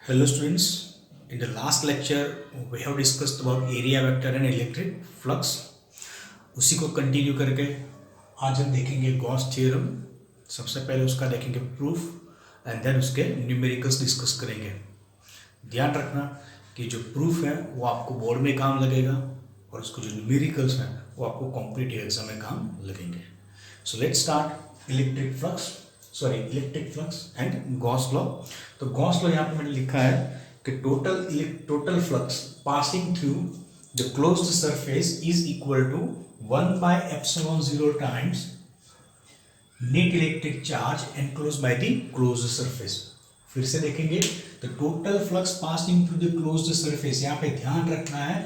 Hello students, in the last lecture we have discussed about area vector and electric flux. उसी को continue करके आज हम देखेंगे गॉस थ्योरम. सबसे पहले उसका देखेंगे प्रूफ एंड देन उसके न्यूमेरिकल्स डिस्कस करेंगे. ध्यान रखना कि जो प्रूफ है वो आपको बोर्ड में काम लगेगा और उसको जो न्यूमेरिकल्स हैं वो आपको कॉम्पिटिटिव एग्जाम में काम लगेंगे. So let's start electric flux and Gauss law. तो गॉस लॉ यहाँ पे मैंने लिखा है कि total flux passing through the closed surface is equal to 1/ε0 times net electric charge enclosed by the closed surface. फिर से देखेंगे तो total flux passing through the closed surface. यहाँ पे ध्यान रखना है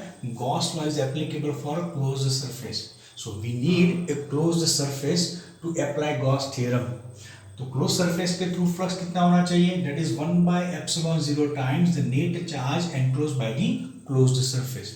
Gauss law is applicable for closed surface. So we need a closed surface to apply Gauss theorem. तो क्लोज सरफेस के थ्रू फ्लक्स कितना होना चाहिए? That is 1/ε0 times the net charge enclosed by the closed surface.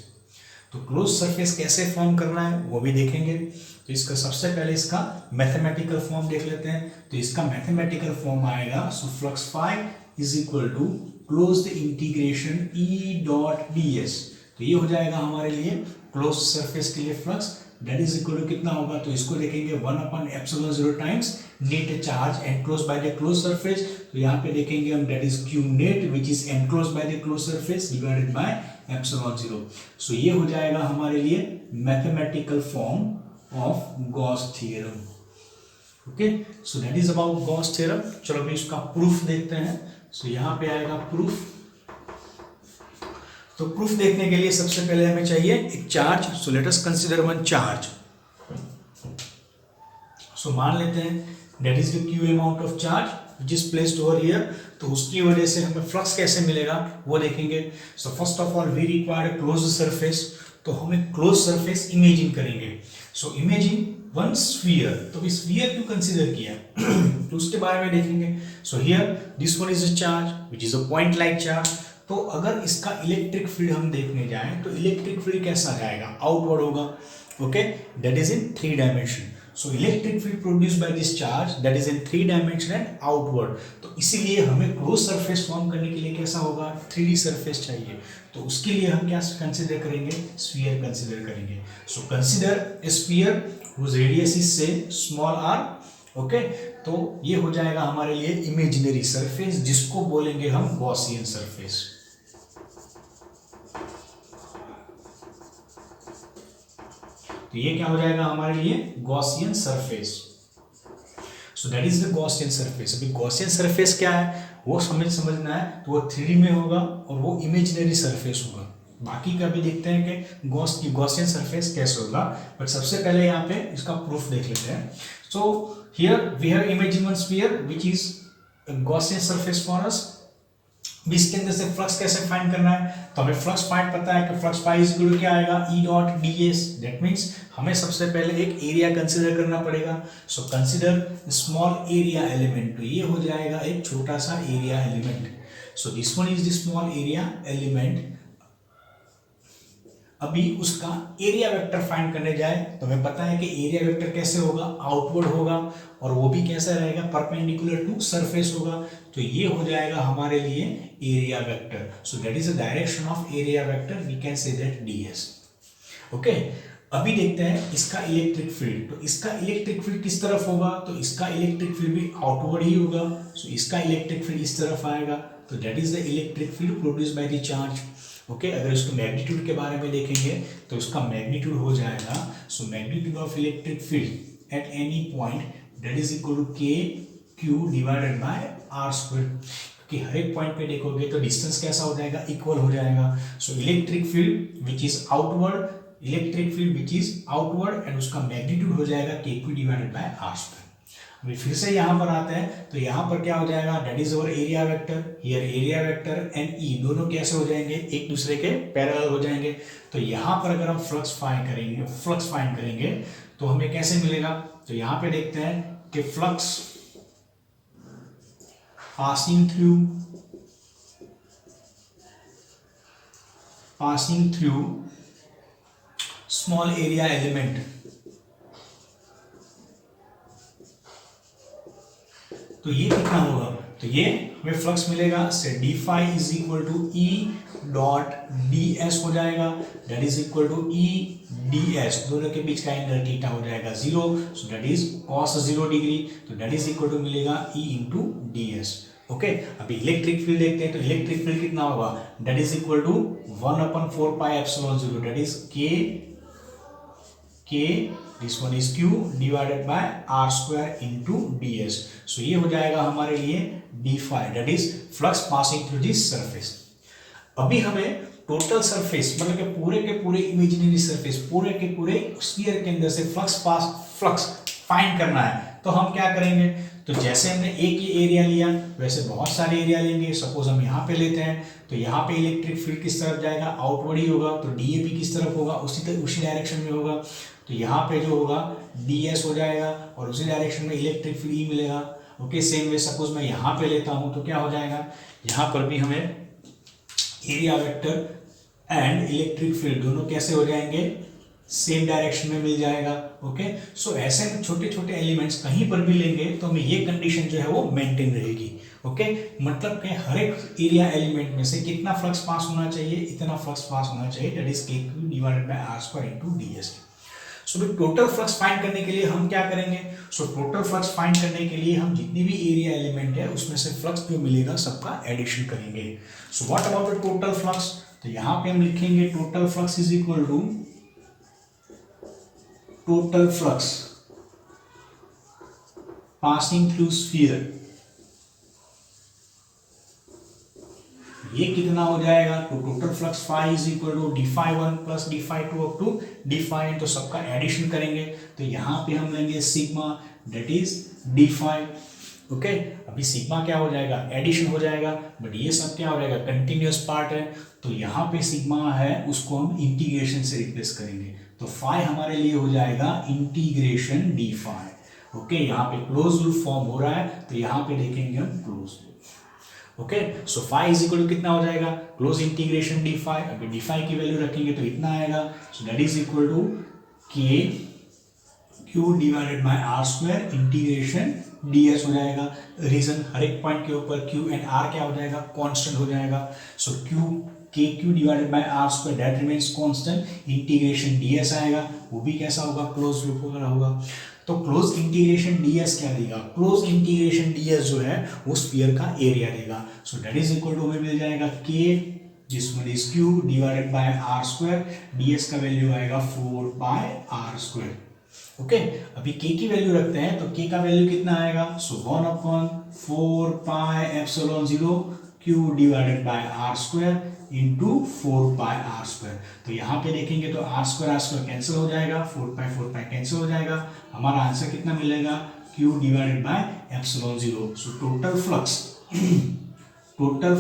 तो close surface कैसे form करना है वो भी देखेंगे. तो इसका सबसे पहले इसका मैथमेटिकल फॉर्म देख लेते हैं. तो इसका मैथमेटिकल फॉर्म आएगा so flux phi is equal to closed integration E dot D S. तो ये हो जाएगा हमारे लिए क्लोज सरफेस के लिए flux. That is equal to कितना होगा? तो इसको देखेंगे 1/ε0 times net charge enclosed by the close surface. तो यहाँ पे देखेंगे हम that is Q net which is enclosed by the close surface divided by ε0. So ये हो जाएगा हमारे लिए mathematical form of Gauss theorem. Okay, so that is about Gauss theorem. चलो अभी इसका प्रूफ देखते हैं. सो यहाँ पे आएगा प्रूफ. तो प्रूफ देखने के लिए सबसे पहले हमें चाहिए एक charge. So let us consider one charge. So मान लेते हैं that is the Q amount of charge which is placed over here. तो उसकी वजह से हमें फ्लक्स कैसे मिलेगा वो देखेंगे. So first of all we require close surface. तो हमें क्लोज सरफेस इमेजिन करेंगे. So imagine one sphere. तो स्फीयर क्यों कंसीडर किया तो उसके बारे में देखेंगे. So here this one is a charge which is a point like charge. तो अगर इसका इलेक्ट्रिक फील्ड हम देखने जाएं तो इलेक्ट्रिक फील्ड कैसा जाएगा? आउटवर्ड होगा. Okay, that is in 3 dimension. So electric field produced by this charge that is in 3 dimension and outward. तो इसीलिए हमें क्लोज सरफेस फॉर्म करने के लिए कैसा होगा? 3D सरफेस चाहिए. तो उसके लिए हम क्या कंसीडर करेंगे? स्फीयर कंसीडर करेंगे. So consider a sphere whose radius is say small R. Okay, तो ये हो जाएगा हमारे लिए इमेजिनरी सरफेस जिसको बोलेंगे हम गॉसियन सरफेस. तो ये क्या हो जाएगा हमारे लिए? Gaussian surface. So that is the Gaussian surface. अभी गॉसियन सरफेस क्या है वो समझना है. तो वो 3D में होगा और वो इमेजिनरी सरफेस होगा. बाकी का भी देखते हैं कि गॉसियन सरफेस कैसे होगा. बट सबसे पहले यहाँ पे इसका प्रूफ देख लेते हैं. So here we have imagine one sphere which is Gaussian surface for us. इसके अंदर से फ्लक्स कैसे फाइंड करना है? तो हमें फ्लक्स फाइंड पता है कि flux pi is equal to क्या आएगा? E dot D S. That means हमें सबसे पहले एक एरिया कंसीडर करना पड़ेगा. So consider small area element. तो ये हो जाएगा एक छोटा सा area element. So this one is the small area element. अभी उसका एरिया वेक्टर फाइंड करने जाए तो हमें पता है कि एरिया वेक्टर कैसे होगा? आउटवर्ड होगा और वो भी कैसा रहेगा? परपेंडिकुलर टू सरफेस होगा. तो ये हो जाएगा हमारे लिए area vector. So that is the direction of area vector. We can say that ds. Okay, अभी देखते हैं इसका इलेक्ट्रिक फील्ड. तो इसका इलेक्ट्रिक फील्ड किस तरफ होगा? तो इसका इलेक्ट्रिक फील्ड भी आउटवर्ड ही होगा. सो इसका इलेक्ट्रिक फील्ड इस तरफ आएगा. तो that is the electric field produced by the charge. Okay, अगर इसको मैग्नीट्यूड के बारे में देखेंगे तो उसका मैग्नीट्यूड हो जाएगा so magnitude of electric field at any point that is equal to K Q divided by R square. कि हर एक पॉइंट पे देखोगे तो डिस्टेंस कैसा हो जाएगा? इक्वल हो जाएगा. So electric field which is outward and उसका मैग्नीट्यूड हो जाएगा K Q divided by R square. अभी फिर से यहाँ पर आते हैं तो यहाँ पर क्या हो जाएगा? That is our area vector. Here area vector and E दोनों कैसे हो जाएंगे? एक दूसरे के पैरेलल हो जाएंगे. तो यहाँ पर अगर हम फ्लक्स फाइंड करेंगे तो हमें कैसे मिलेगा? तो यहाँ पे देखते हैं कि flux passing through small area element. तो ये कितना होगा? तो ये हमें फ्लक्स मिलेगा, say D phi is equal to E dot D S हो जाएगा, that is equal to E D S, दोनों के बीच का एंगल थीटा हो जाएगा 0, so that is cos 0 degree, तो दैट इज इक्वल टू मिलेगा E into D S. Okay, अभी इलेक्ट्रिक फील्ड देखते हैं, तो इलेक्ट्रिक फील्ड कितना होगा, that is equal to 1/4 pi epsilon 0, that is K this one is q divided by r square into D S. So ये हो जाएगा हमारे लिए D phi, that is flux passing through this surface. अभी हमें total surface मतलब कि पूरे के पूरे इमेजिनरी सरफेस, पूरे के पूरे स्फीयर के अंदर से फ्लक्स फाइंड करना है। तो हम क्या करेंगे, तो जैसे हमने एक ही एरिया लिया वैसे बहुत सारे एरिया लेंगे। सपोज हम यहाँ पे लेते हैं, तो यहाँ पे इलेक्ट्रिक फील्ड किस तरफ जाएगा, आउटवर्ड ही होगा, तो डीएपी किस तरफ होगा, उसी डायरेक्शन में होगा। तो यहाँ पे जो होगा ds हो जाएगा और उसी डायरेक्शन में इलेक्ट्रिक फील्ड ई मिलेगा। ओके, सेम वे सपोज मैं यहाँ पे लेता हूँ तो क्या हो जाएगा, यहाँ पर भी हमें area vector and electric field दोनों कैसे हो जाएंगे, सेम डायरेक्शन में मिल जाएगा। ओके, सो ऐसे में छोटे छोटे एलिमेंट्स कहीं पर भी लेंगे तो हमें ये कंडीशन जो है वो मेंटेन रहेगी। ओके, मतलब कि हर एक एरिया एलिमेंट में से कितना फ्लक्स पास होना चाहिए, इतना फ्लक्स पास होना चाहिए, that is K Q divided by R square into DS. So total flux find करने के लिए हम क्या करेंगे, सो टोटल फ्लक्स फाइंड करने के लिए हम जितनी भी एरिया एलिमेंट है उसमें से फ्लक्स जो मिलेगा सबका एडिशन करेंगे। So what about the total flux, तो यहाँ पे हम लिखेंगे total flux is equal to total flux passing through sphere. ये कितना हो जाएगा, तो total flux phi is equal to D phi 1 plus D phi 2 up to D phi, तो सबका एडिशन करेंगे। तो यहाँ पे हम लेंगे sigma, that is D phi. Okay, अभी सिग्मा क्या हो जाएगा, एडिशन हो जाएगा, बट ये सब क्या हो जाएगा, कंटिन्यूअस पार्ट है। तो यहाँ पे सिग्मा है उसको हम इंटीग्रेशन से रिप्लेस करेंगे, तो फाई हमारे लिए हो जाएगा इंटीग्रेशन डी फाई। ओके, यहाँ पे क्लोज लूप फॉर्म हो रहा है, तो यहाँ पे देखेंगे हम close loop. Okay, so phi is equal to कितना हो जाएगा, क्लोज इंटीग्रेशन डी फाई। अभी डी फाई की वैल्यू रखेंगे तो इतना आएगा, so that is equal to K Q divided by R square integration ds हो जाएगा। रीजन हर एक पॉइंट के ऊपर q एंड r क्या हो जाएगा, कांस्टेंट हो जाएगा। So K Q divided by R square that remains constant, integration ds आएगा, वो भी कैसा होगा, क्लोज लूप वगैरह होगा। तो क्लोज इंटीग्रेशन ds क्या देगा, क्लोज इंटीग्रेशन ds जो है वो स्फीयर का एरिया देगा। So that is equal to हमें मिल जाएगा k जिस one is q divided by R square, ds का वैल्यू आएगा 4 पाई आर स्क्वायर। ओके, अभी k की वैल्यू रखते हैं, तो k का वैल्यू कितना आएगा, so 1/4 pi epsilon 0 q divided by R square into 4 pi are square. तो यहाँ पे देखेंगे तो आर स्क्वायर कैंसिल हो जाएगा, 4 पाई कैंसिल हो जाएगा, हमारा आंसर कितना मिलेगा, q divided by epsilon 0। So total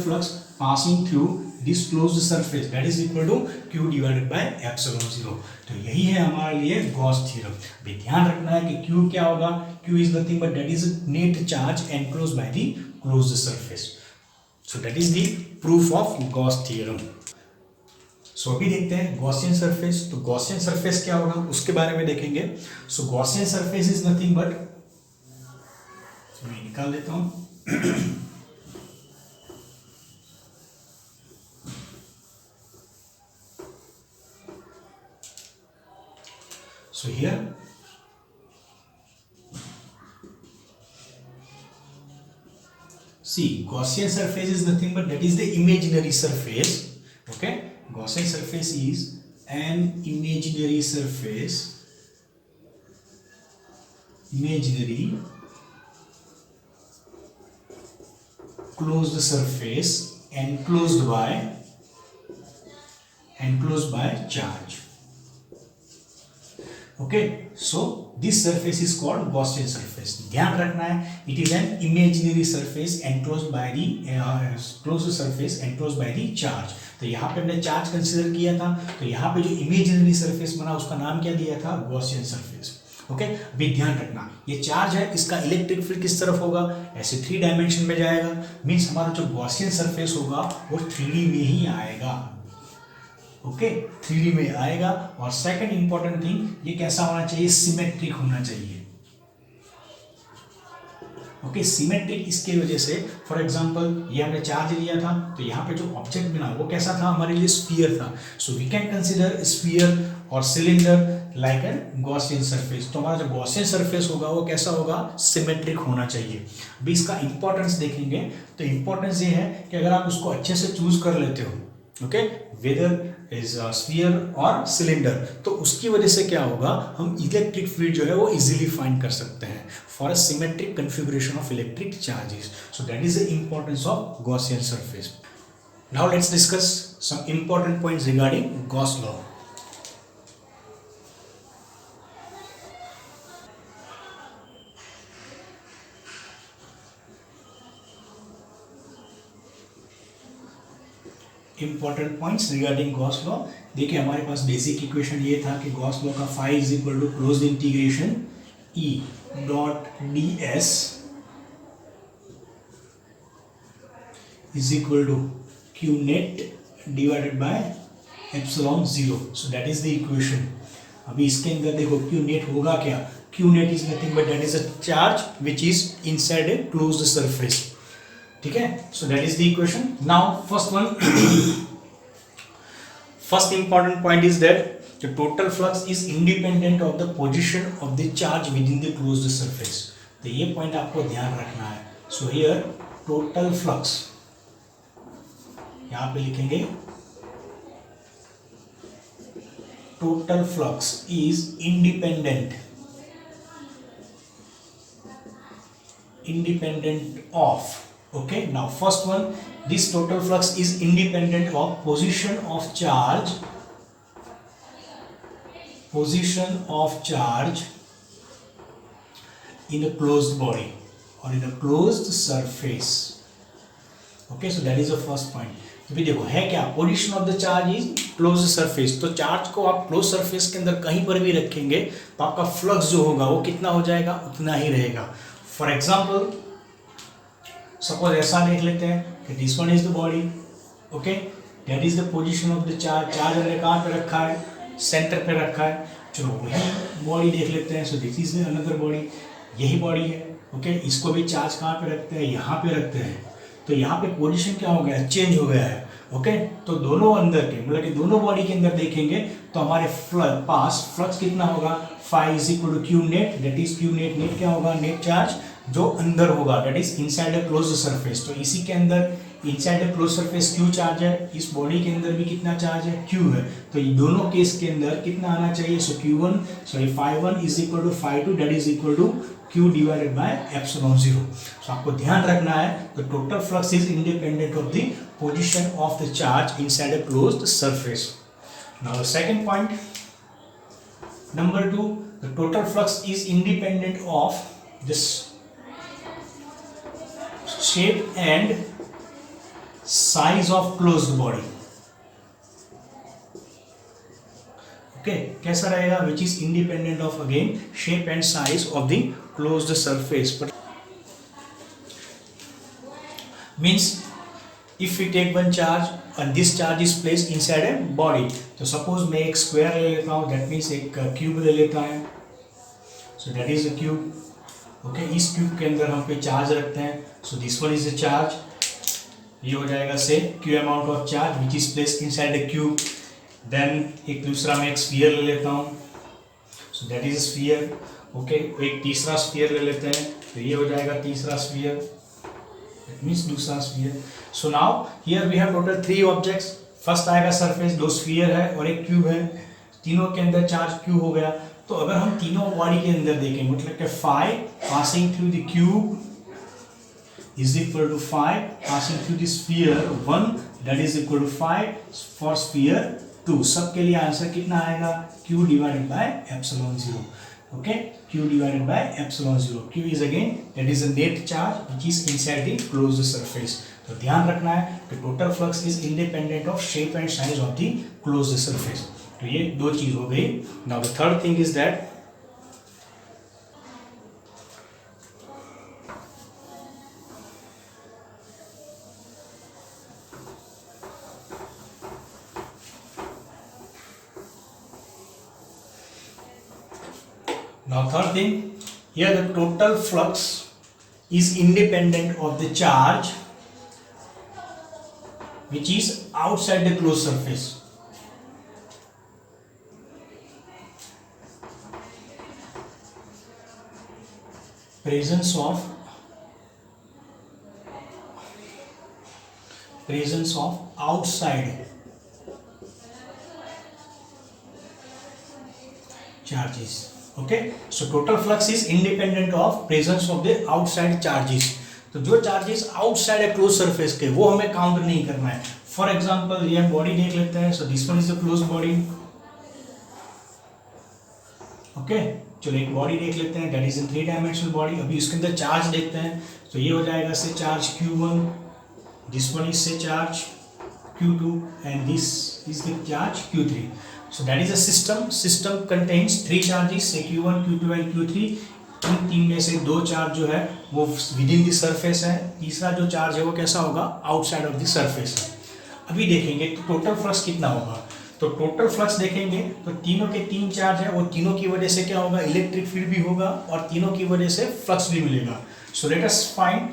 flux passing through this closed surface that is equal to q divided by epsilon 0। तो यही है हमारे लिए गॉस थ्योरम। भी ध्यान रखना है कि q क्या होगा, q is nothing but that is net charge enclosed by the closed surface. So that is the proof of Gauss theorem. So अभी देखते हैं गॉसियन सरफेस। तो गॉसियन सरफेस क्या होगा उसके बारे में देखेंगे। So Gaussian surface is nothing but, मैं निकाल देता हूं। So here see Gaussian surface is nothing but that is the imaginary surface. Okay, Gaussian surface is an imaginary surface, imaginary closed surface enclosed by charge. Okay, so this surface is called Gaussian surface. ध्यान रखना है, it is an imaginary surface enclosed by the closed surface enclosed by the charge. तो यहाँ पे हमने charge consider किया था, तो यहाँ पे जो इमेजिनरी सरफेस बना उसका नाम क्या दिया था, गॉसियन सरफेस। ओके, अभी ध्यान रखना ये चार्ज है, इसका इलेक्ट्रिक फील्ड किस तरफ होगा, ऐसे 3 डायमेंशन में जाएगा। मीन्स हमारा जो गॉसियन सरफेस होगा वो 3D में ही आएगा। ओके, 3D में आएगा। और सेकंड इंपॉर्टेंट थिंग, ये कैसा होना चाहिए, सिमेट्रिक होना चाहिए। ओके सिमेट्रिक इसके वजह से, फॉर एग्जांपल ये हमने चार्ज लिया था तो यहाँ पे जो ऑब्जेक्ट बना वो कैसा था, हमारे लिए स्फीयर था. So we can consider sphere और cylinder like an Gaussian surface. तो हमारा जो गॉसियन सरफेस होगा वो कैसा होगा, सिमेट्रिक होना चाहिए. अभी इसका इंपॉर्टेंस देखेंगे तो इंपॉर्टेंस ये है कि अगर आप उसको अच्छे से चूज कर लेते हो, ओके, वेदर इज स्फीयर और सिलेंडर, तो उसकी वजह से क्या होगा, हम इलेक्ट्रिक फील्ड जो है वो इजीली फाइंड कर सकते हैं for a symmetric configuration of electric charges. So that is the importance of Gaussian surface. Now let's discuss some important points regarding Gauss law. Important points regarding Gauss law. देखिए हमारे पास basic equation ये था कि Gauss law का phi is equal to closed integration E dot D S is equal to Q net divided by epsilon zero. So that is the equation. अभी इसके अंदर देखो क्यू नेट होगा क्या, Q net is nothing but that is a charge which is inside a closed surface. ठीक है, so that is the equation. Now first one, first important point is that the total flux is independent of the position of the charge with in the closed surface. तो ये point आपको ध्यान रखना है. So here total flux, यहां पे लिखेंगे total flux is independent of. Okay, now first one, this total flux is independent of position of charge in a closed body or in a closed surface. Okay, so that is the first point. तो भी देखो है क्या, position of the charge is close surface. तो charge को आप close surface के अंदर कहीं पर भी रखेंगे तो आपका फ्लक्स जो होगा वो कितना हो जाएगा, उतना ही रहेगा. फॉर एग्जाम्पल सपोज ऐसा देख लेते हैं कि this one is the body. Okay, that is the position of the charge. Charge हमने कहाँ पे रखा है, सेंटर पे रखा है. चलो वही बॉडी देख लेते हैं. So this is another body, यही बॉडी है. ओके, इसको भी चार्ज कहाँ पे रखते हैं, यहाँ पे रखते हैं. तो यहाँ पे पोजीशन क्या हो गया, चेंज हो गया है. ओके, तो दोनों अंदर के मतलब कि दोनों बॉडी के अंदर देखेंगे तो हमारे पास फ्लक्स कितना होगा, phi is equal to Q net. That is Q net. Net क्या होगा, नेट चार्ज जो अंदर होगा, that is inside a closed surface. तो इसी के अंदर inside a closed surface Q charge है, इस बॉडी के अंदर भी कितना चार्ज है, क्यू है. तो ये दोनों केस के अंदर कितना आना चाहिए, so phi one is equal to phi two, that is equal to Q divided by epsilon zero. So आपको ध्यान रखना है the total flux is independent of the position of the charge inside a closed surface. Now the second point, number 2, the total flux is independent of this shape and size of closed body. Okay, कैसा रहेगा, which is independent of again shape and size of the closed surface. But means if we take one charge and this charge is placed inside a body, तो suppose मैं एक square ले लेता हूँ, that means एक cube ले लेता है. So that is a cube. Okay, इस क्यूब के अंदर हम पे चार्ज रखते हैं. So this one is a charge. ये हो जाएगा say Q amount of charge which is placed inside the cube. Then एक दूसरा मैं एक स्फीयर ले लेता हूँ. So that is a sphere. Okay, एक तीसरा स्फीयर ले लेते हैं तो ये हो जाएगा तीसरा स्फीयर, दैट मीन्स दूसरा sphere. So now here we have total 3 objects. First आएगा सरफेस, 2 स्फीयर है और एक क्यूब है. तीनों के अंदर चार्ज क्यू हो गया. तो अगर हम तीनों बॉडी के अंदर देखें मतलब कि phi passing through the cube is equal to phi passing through the sphere 1, that is equal to phi for sphere 2. सबके लिए आंसर कितना आएगा, Q divided by epsilon zero. Okay, Q divided by epsilon zero. Q is again that is a net charge which is inside the closed surface. तो ध्यान रखना है कि total flux is independent of shape and size of the closed surface. तो ये 2 चीज हो गई. Now the third thing is that here the total flux is independent of the charge which is outside the closed surface. Presence of outside charges. Okay, so total flux is independent of presence of the outside charges. तो जो charges outside है close surface के वो हमें count नहीं करना है. For example ये बॉडी देख लेते हैं. So this one is the close body. Okay, चलो एक बॉडी देख लेते हैं, that is in 3 dimensional body. अभी उसके अंदर चार्ज देखते हैं. तो ये हो जाएगा say charge Q1, this one is say charge Q2 and this is the charge Q3. So that is a system. System contains 3 charges, say Q1, Q2 and Q3. इन तीन में से 2 चार्ज जो है वो विद इन द सरफेस है. तीसरा जो charge है वो कैसा होगा, आउटसाइड ऑफ द सरफेस है. अभी देखेंगे तो टोटल फ्लक्स कितना होगा. तो टोटल फ्लक्स देखेंगे तो तीनों के 3 चार्ज है, वो तीनों की वजह से क्या होगा, इलेक्ट्रिक फील्ड भी होगा और तीनों की वजह से फ्लक्स भी मिलेगा. So let us find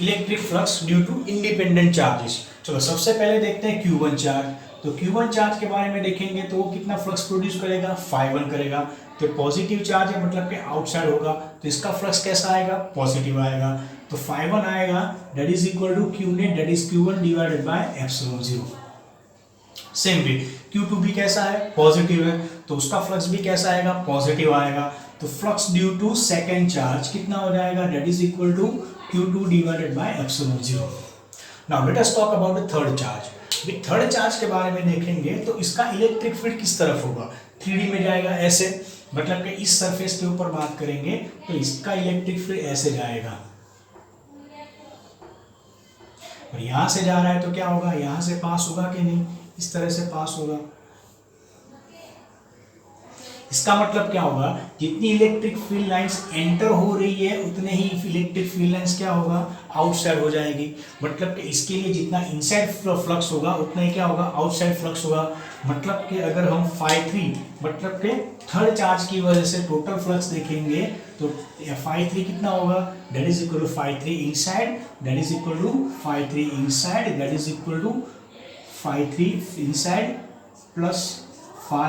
electric flux due to independent charges. चलो सबसे पहले देखते हैं Q1 चार्ज. तो Q1 चार्ज के बारे में देखेंगे तो वो कितना फ्लक्स प्रोड्यूस करेगा, φ1 करेगा. तो पॉजिटिव चार्ज है मतलब कि आउटसाइड होगा, तो इसका फ्लक्स कैसा आएगा, पॉजिटिव आएगा. तो φ1 आएगा that is equal to Q net that is Q1 divided by epsilon 0. Same way Q2 भी कैसा है, पॉजिटिव है, तो उसका फ्लक्स भी कैसा आएगा, पॉजिटिव आएगा. तो flux due to second charge कितना हो जाएगा, that is equal to Q2 divided by epsilon 0. Now let us talk about the third charge. Third charge के बारे में देखेंगे तो इसका इलेक्ट्रिक फील्ड किस तरफ होगा, 3D में जाएगा ऐसे, मतलब कि इस सरफेस के ऊपर बात करेंगे तो इसका इलेक्ट्रिक फील्ड ऐसे जाएगा और यहां से जा रहा है तो क्या होगा, यहां से पास होगा कि नहीं, इस तरह से पास होगा. इसका मतलब क्या होगा, जितनी इलेक्ट्रिक फील्ड लाइंस एंटर हो रही है उतने ही इलेक्ट्रिक फील्ड लाइंस क्या होगा, आउटसाइड हो जाएगी. मतलब कि इसके लिए जितना इनसाइड फ्लक्स होगा उतना ही क्या होगा, आउटसाइड फ्लक्स होगा. मतलब कि अगर हम φ3 मतलब कि थर्ड चार्ज की वजह से टोटल फ्लक्स देखेंगे तो φ3 कितना होगा, that is equal to φ3 inside that is equal to φ3 inside that is equal to φ3 inside plus φ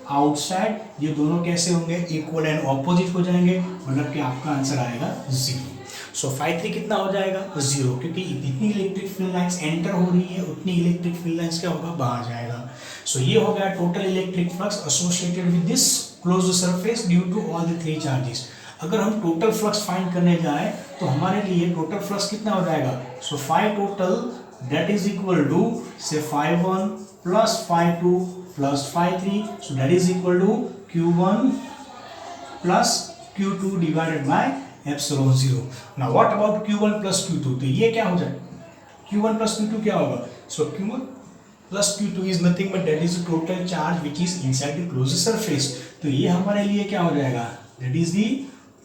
outside. ये दोनों कैसे होंगे, इक्वल एंड ऑपोजिट हो जाएंगे, मतलब कि आपका आंसर आएगा 0. सो φ3 कितना हो जाएगा, 0, क्योंकि जितनी इलेक्ट्रिक फील्ड लाइंस एंटर हो रही है उतनी इलेक्ट्रिक फील्ड लाइंस क्या होगा, बाहर जाएगा. सो ये हो गया total electric flux associated with this closed surface due to all the 3 charges. अगर हम टोटल फ्लक्स फाइंड करने जाए तो हमारे लिए टोटल फ्लक्स कितना हो जाएगा. So φ total that is equal to say φ1 plus φ2 plus φ3, so that is equal to Q1 plus Q2 divided by epsilon 0. Now what about Q1 plus Q2? तो ये क्या हो जाएगा, Q1 plus Q2 क्या होगा. So Q1 plus Q2 is nothing but that is the total charge which is inside the closed surface. तो ये हमारे लिए क्या हो जाएगा, that is the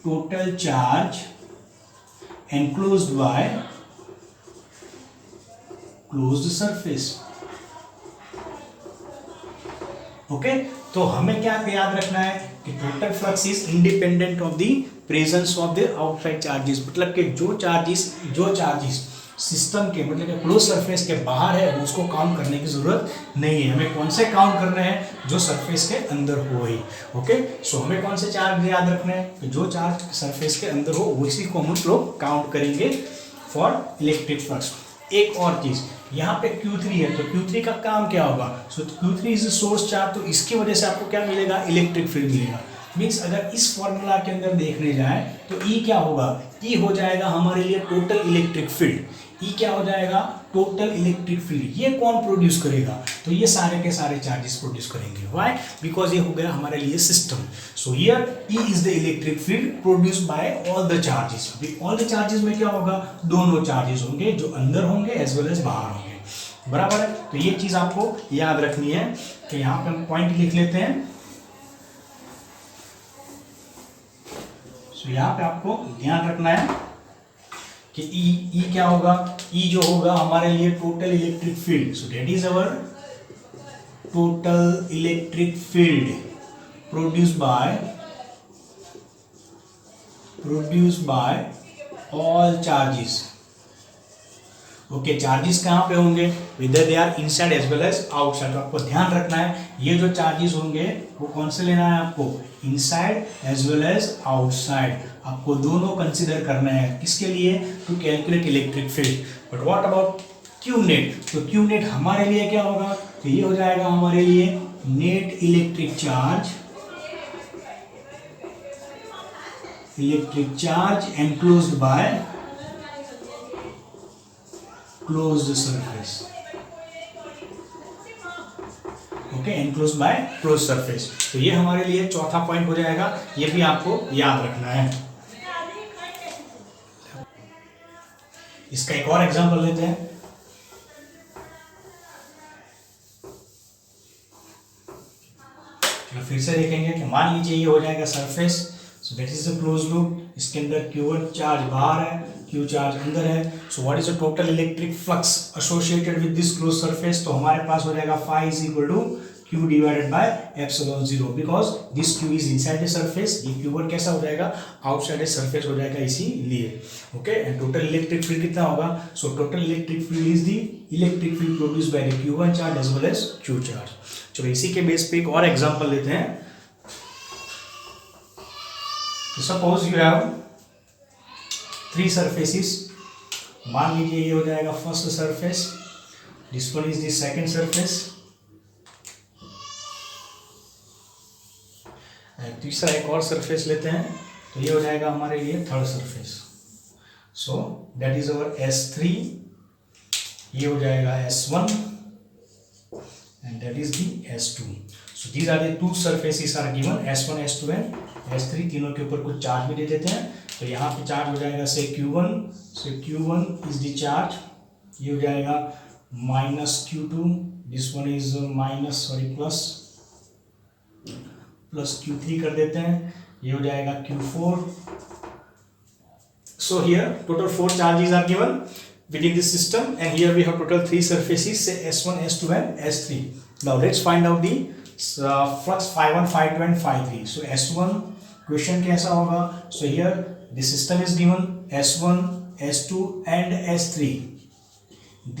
total charge enclosed by closed surface. Okay, तो हमें क्या याद रखना है कि total flux is independent of the presence of the outside charges. मतलब कि जो चार्जेस सिस्टम के मतलब कि क्लोज सरफेस के बाहर है उसको काउंट करने की जरूरत नहीं है. हमें कौन से काउंट करने हैं, जो सरफेस के अंदर हो ही. ओके, सो हमें कौन से चार्ज याद रखना है, कि जो चार्ज सरफेस के अंदर हो उसी को हम लोग काउंट करेंगे फॉर इलेक्ट्रिक फ्लक्स. एक और चीज, यहाँ पे Q3 है तो Q3 का काम क्या होगा. सो Q3 इज सोर्स चार्ज, तो इसकी वजह से आपको क्या मिलेगा, इलेक्ट्रिक फील्ड मिलेगा. मीन्स अगर इस फॉर्मूला के अंदर देखने जाए तो E क्या होगा, E हो जाएगा हमारे लिए टोटल इलेक्ट्रिक फील्ड. E क्या हो जाएगा, टोटल इलेक्ट्रिक फील्ड. ये कौन प्रोड्यूस करेगा, तो ये सारे के सारे चार्जेस प्रोड्यूस करेंगे. व्हाई, बिकॉज ये हो गया हमारे लिए system. So here E is the electric field produce by all the charges. All the charges में क्या होगा, दोनों चार्जेस होंगे, जो अंदर होंगे एज वेल एज बाहर होंगे. बराबर है. तो ये चीज आपको याद रखनी है. तो यहाँ पे हम पॉइंट लिख लेते हैं. सो यहाँ पे आपको ध्यान रखना है कि E क्या होगा, E जो होगा हमारे लिए total electric field. So that is our total electric field produce by all charges. Okay, charges कहाँ पे होंगे, whether they are inside as well as outside. तो आपको ध्यान रखना है ये जो चार्जेस होंगे वो कौन से लेना है आपको, inside as well as outside. आपको दोनों कंसिडर करना है, किसके लिए, to calculate electric field. But what about Q net, तो क्यू नेट हमारे लिए क्या होगा, तो ये हो जाएगा हमारे लिए net electric charge enclosed bye closed surface. Okay, enclosed bye closed surface. तो ये हमारे लिए चौथा पॉइंट हो जाएगा, ये भी आपको याद रखना है। इसका एक और एग्जांपल लेते हैं। चलो फिर से देखेंगे कि मान लीजिए ये हो जाएगा surface, so that is the close loop. इसके अंदर Q1 चार्ज बाहर है, Q चार्ज अंदर है। So what is the total electric flux associated with this close surface, तो हमारे पास हो जाएगा phi is equal to Q divided by epsilon 0, because this Q is inside the surface. ये Q1 कैसा हो जाएगा, आउटसाइड द सरफेस हो जाएगा इसीलिए। Okay, and total electric field कितना होगा, so total electric field is the electric field produced by the Q1 charge as well as Q charge. चलो इसी के बेस पे एक और एग्जांपल लेते हैं। तो सपोज यू हैव 3 सरफेसेस। मान लीजिए ये हो जाएगा first surface, this one is the second surface, तीसरा एक और सरफेस लेते हैं, तो ये हो जाएगा हमारे लिए third surface. So that is our S3, ये हो जाएगा S1 and that is the S2. So these are the two surfaces are given, S1, S2 and S3। तीनों के ऊपर कुछ चार्ज भी दे देते हैं। तो यहाँ पे चार्ज हो जाएगा से Q1, so Q1 is the charge, ये हो जाएगा minus Q2, this one is minus plus Q3 कर देते हैं, ये हो जाएगा Q4। So here total 4 charges are given within this system, and here we have total 3 surfaces, say S1, S2 and S3. Now let's find out the flux phi1, phi2 and phi3. So S1 question कैसा होगा, so here the system is given S1, S2 and S3.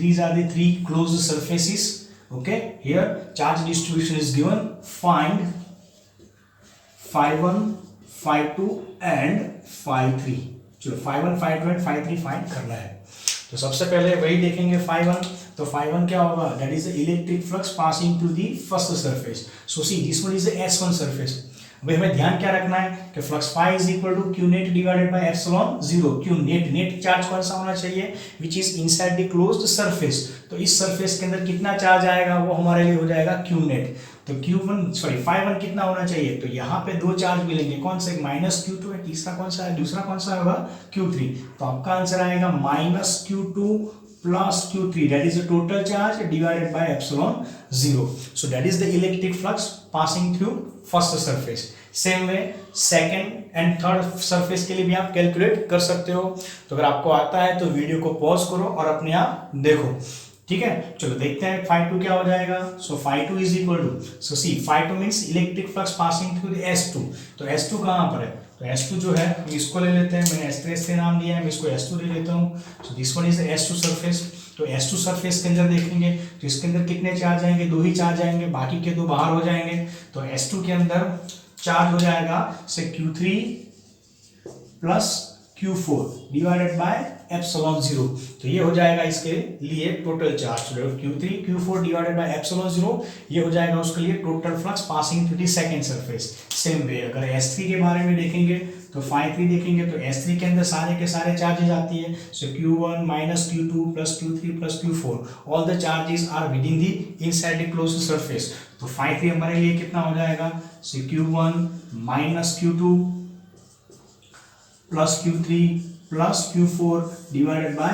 These are the 3 closed surfaces. Okay, here charge distribution is given. Find phi1, phi2 and phi3. चलो phi1, phi2 and phi3 find करना है। तो सबसे पहले वही देखेंगे phi1। तो phi1 क्या होगा, that is the electric flux passing to the first surface. So see this one is the S1 surface. अभी हमें ध्यान क्या रखना है कि flux phi is equal to Q net divided by epsilon 0। Q net, net charge कौन सा होना चाहिए, which is inside the closed surface. तो इस सरफेस के अंदर कितना चार्ज आएगा वो हमारे लिए हो जाएगा Q नेट। तो phi1 कितना होना चाहिए, तो यहाँ पे 2 चार्ज मिलेंगे, कौन सा, माइनस Q2 है, तीसरा कौन सा है, दूसरा कौन सा होगा Q3। तो आपका आंसर आएगा minus Q2 plus Q3, that is the total charge divided by epsilon 0। So that is the electric flux passing through first surface. Same way second and third surface के लिए भी आप कैलकुलेट कर सकते हो। तो अगर आपको आता है तो वीडियो को पॉज करो और अपने आप देखो, ठीक है। चलो देखते हैं phi2 क्या हो जाएगा। So phi2 is equal to, so see phi2 means electric flux passing through the S2। तो S2 कहाँ पर है, तो S2 जो है हम इसको ले लेते हैं, मैंने S3 नाम दिया है, मैं इसको S2 ले लेता हूँ। सो this one is the S2 surface. तो S2 सरफेस के अंदर देखेंगे तो इसके अंदर कितने चार्ज आएंगे, 2 ही चार्ज आएंगे, बाकी के 2 बाहर हो जाएंगे। तो S2 के अंदर चार्ज हो जाएगा से Q3 plus Q4 divided by epsilon 0। तो ये हो जाएगा इसके लिए total charge, Q3 Q4 divided by epsilon 0, ये हो जाएगा उसके लिए total flux passing through the second surface. Same way अगर S3 के बारे में देखेंगे तो phi3 देखेंगे तो S3 के अंदर सारे के सारे चार्जेस आती है। So Q1 minus Q2 plus Q3 plus Q4, all the charges are within the inside the closed surface. तो phi3 हमारे लिए कितना हो जाएगा, so Q1 minus Q2 plus Q3 plus Q4 divided by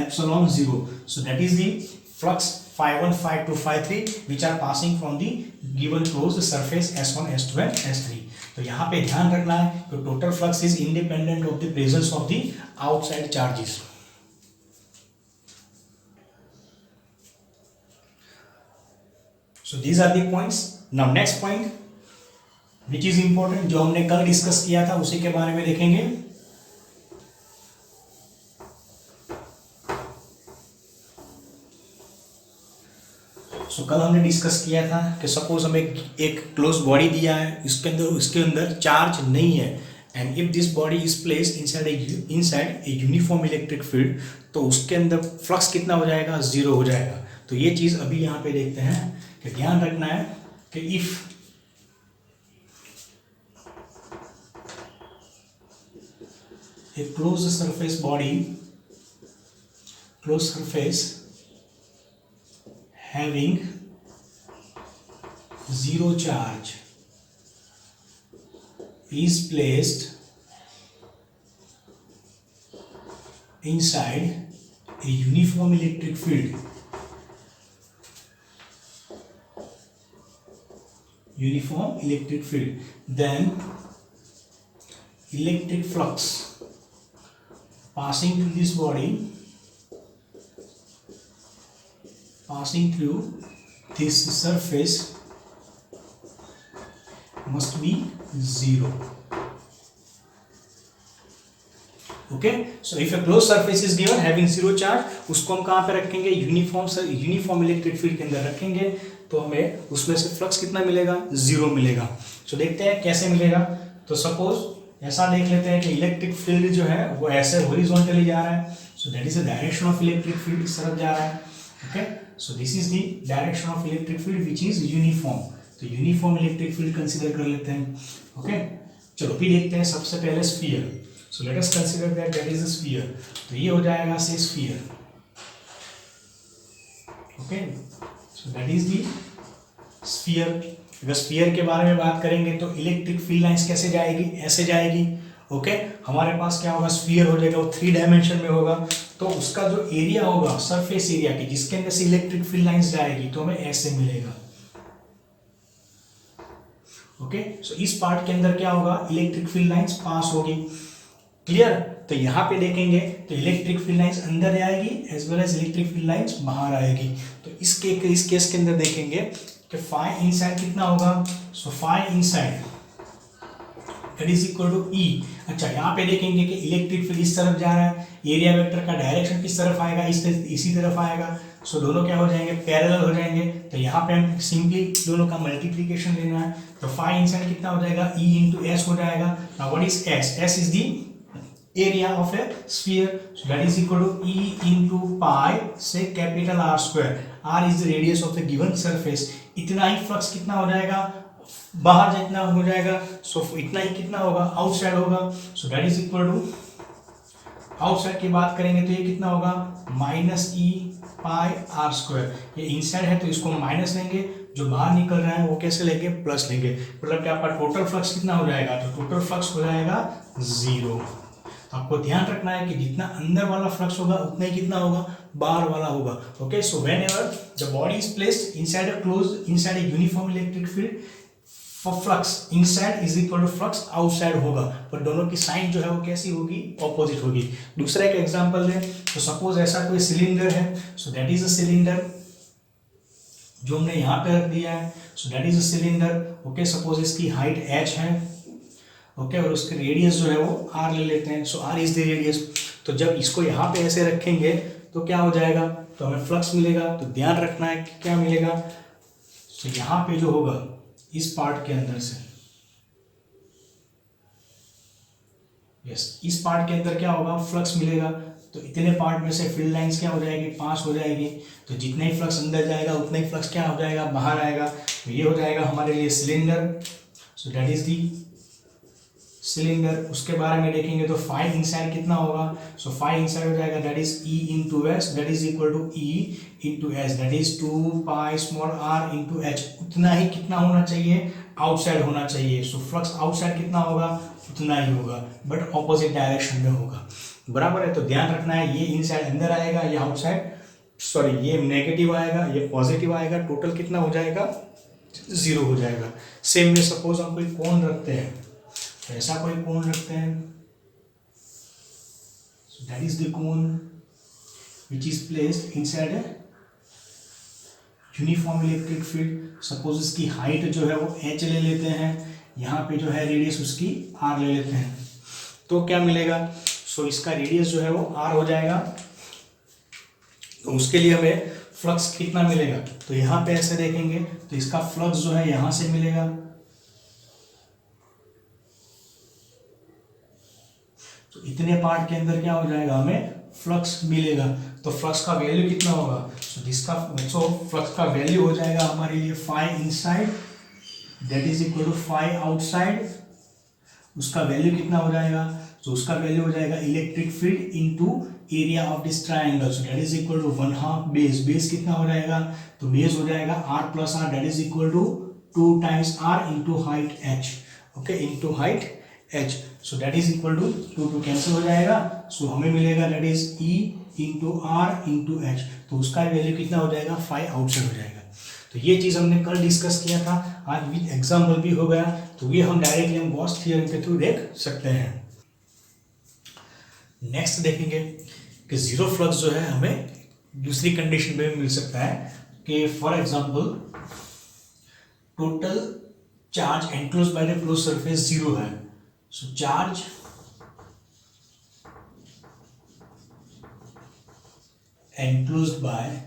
epsilon 0. So that is the flux phi1, phi2, phi3 which are passing from the given closed surface S1, S2 and S3. तो यहाँ पे ध्यान रखना है कि total flux is independent of the presence of the outside charges. So these are the points. Now next point which is important, जो हमने कल डिस्कस किया था उसी के बारे में देखेंगे। सो कल हमने डिस्कस किया था कि सपोज हमें एक क्लोज बॉडी दिया है, उसके अंदर चार्ज नहीं है, and if this body is placed inside a uniform electric field, तो उसके अंदर फ्लक्स कितना हो जाएगा, जीरो हो जाएगा। तो ये चीज़ अभी यहाँ पे देखते हैं कि ध्यान रखना है कि if a closed surface body, closed surface having zero charge is placed inside a uniform electric field, then electric flux passing through this body, passing through this surface must be zero. Okay, so if a closed surface is given having zero charge, उसको हम कहाँ पे रखेंगे, uniform electric field के अंदर रखेंगे, तो हमें उसमें से फ्लक्स कितना मिलेगा, जीरो मिलेगा। तो देखते हैं कैसे मिलेगा। तो सपोज ऐसा देख लेते हैं कि इलेक्ट्रिक फील्ड जो है वो ऐसे हॉरिजॉन्टली जा रहा है, so that is the direction of electric field, इस तरफ जा रहा है। Okay, so this is the direction of electric field which is uniform. तो यूनिफॉर्म इलेक्ट्रिक फील्ड कंसीडर कर लेते हैं। ओके, चलो फिर देखते हैं सबसे पहले sphere. So let us consider that is a sphere. तो ये हो जाएगा से sphere. Okay, so that is the sphere. अगर स्फीयर के बारे में बात करेंगे तो इलेक्ट्रिक फील्ड लाइंस कैसे जाएगी, ऐसे जाएगी। ओके, हमारे पास क्या होगा, स्फीयर हो जाएगा, वो 3 डायमेंशन में होगा, तो उसका जो एरिया होगा सरफेस एरिया की जिसके अंदर से इलेक्ट्रिक फील्ड लाइंस जाएगी, तो हमें ऐसे मिलेगा। ओके, सो इस पार्ट के अंदर क्या होगा, इलेक्ट्रिक फील्ड लाइंस पास होगी। क्लियर। तो यहाँ पे देखेंगे तो इलेक्ट्रिक फील्ड लाइंस अंदर जाएगी as well as electric field lines बाहर आएगी। तो इस केस के अंदर देखेंगे कि फाई इनसाइड कितना होगा, so phi inside that is equal to E. अच्छा, यहाँ पे देखेंगे कि इलेक्ट्रिक फील्ड इस तरफ जा रहा है, एरिया वेक्टर का डायरेक्शन किस तरफ आएगा, इसी तरफ आएगा। सो दोनों क्या हो जाएंगे, पैरेलल हो जाएंगे। तो यहाँ पे हम सिंपली दोनों का मल्टीप्लीकेशन लेना है। तो फाई इनसाइड कितना हो जाएगा, ई इंटू एस हो जाएगा। Now what is S, S is the area of a sphere, so that is equal to E into pi से capital R square। R is the radius of the given surface। इतना ही flux कितना हो जाएगा, बाहर जितना हो जाएगा, सो इतना ही कितना होगा, आउटसाइड होगा। So that is equal to, outside की बात करेंगे तो ये कितना होगा, minus E pi are square. ये इनसाइड है तो इसको माइनस लेंगे, जो बाहर निकल रहा है वो कैसे लेंगे, प्लस लेंगे। मतलब कि आपका टोटल फ्लक्स कितना हो जाएगा, तो टोटल फ्लक्स हो जाएगा जीरो। आपको ध्यान रखना है कि जितना अंदर वाला फ्लक्स होगा उतना ही कितना होगा, बाहर वाला होगा। Okay, so whenever the body is placed inside a uniform electric field, for flux inside is equal to flux outside होगा, पर दोनों की साइन जो है वो कैसी होगी, ऑपोजिट होगी। दूसरा एक एग्जांपल है, तो सपोज ऐसा कोई सिलेंडर है, so that is a cylinder जो हमने यहाँ पे रख दिया है। So that is a cylinder. Okay, suppose इसकी हाइट h है। ओके, और उसके रेडियस जो है वो r ले लेते हैं। सो r इज द रेडियस। तो जब इसको यहाँ पे ऐसे रखेंगे तो क्या हो जाएगा, तो हमें फ्लक्स मिलेगा। तो ध्यान रखना है कि क्या मिलेगा, तो यहाँ पे जो होगा इस पार्ट के अंदर से, यस, इस पार्ट के अंदर क्या होगा, फ्लक्स मिलेगा। तो इतने पार्ट में से फील्ड लाइंस क्या हो जाएगी, पास हो जाएगी। तो जितना ही फ्लक्स अंदर जाएगा उतना ही फ्लक्स क्या हो जाएगा, बाहर आएगा। तो ये हो जाएगा हमारे लिए cylinder. So that is the cylinder. उसके बारे में देखेंगे तो फाई इनसाइड कितना होगा, सो फाई इनसाइड हो जाएगा that is E into S, that is equal to E into S, that is 2 pi small r into h. उतना ही कितना होना चाहिए, आउटसाइड होना चाहिए। सो फ्लक्स आउटसाइड कितना होगा, उतना ही होगा, बट ऑपोजिट डायरेक्शन में होगा। बराबर है। तो ध्यान रखना है, ये इनसाइड अंदर आएगा, ये आउटसाइड, सॉरी ये नेगेटिव आएगा, ये पॉजिटिव आएगा। टोटल कितना हो जाएगा, जीरो हो जाएगा। सेम में सपोज हम कोई कोण रखते हैं, तो ऐसा कोई कोण रखते हैं, so that is the cone which is placed inside a uniform electric field। Suppose इसकी हाइट जो है वो h ले लेते हैं, यहाँ पे जो है रेडियस उसकी r ले लेते हैं, तो क्या मिलेगा, सो इसका रेडियस जो है वो r हो जाएगा। तो उसके लिए हमें फ्लक्स कितना मिलेगा, तो यहाँ पे ऐसे देखेंगे तो इसका फ्लक्स जो है यहां से मिलेगा, तो इतने पार्ट के अंदर क्या हो जाएगा, हमें फ्लक्स मिलेगा। तो फ्लक्स का वैल्यू कितना होगा, सो फ्लक्स का वैल्यू हो जाएगा हमारे लिए phi inside that is equal to phi outside. उसका वैल्यू कितना हो जाएगा, तो उसका वैल्यू हो जाएगा electric field into area of this triangle, so that is equal to 1/2 base. Base कितना हो जाएगा, तो बेस हो जाएगा r plus r that is equal to 2 times r into height h, okay, into height h, so that is equal to 2 cancel हो जाएगा, सो हमें मिलेगा that is e into r into h, तो उसका वैल्यू कितना हो जाएगा, 5 आउटसाइड हो जाएगा। तो ये चीज़ हमने कल डिस्कस किया था, आज विद एग्जाम्पल भी हो गया, तो ये हम डायरेक्टली हम गॉस थ्योरम के थ्रू देख सकते हैं। नेक्स्ट देखेंगे कि जीरो फ्लक्स जो है हमें दूसरी कंडीशन पे भी मिल सकता है कि for example total charge enclosed by the close surface zero है, so charge enclosed by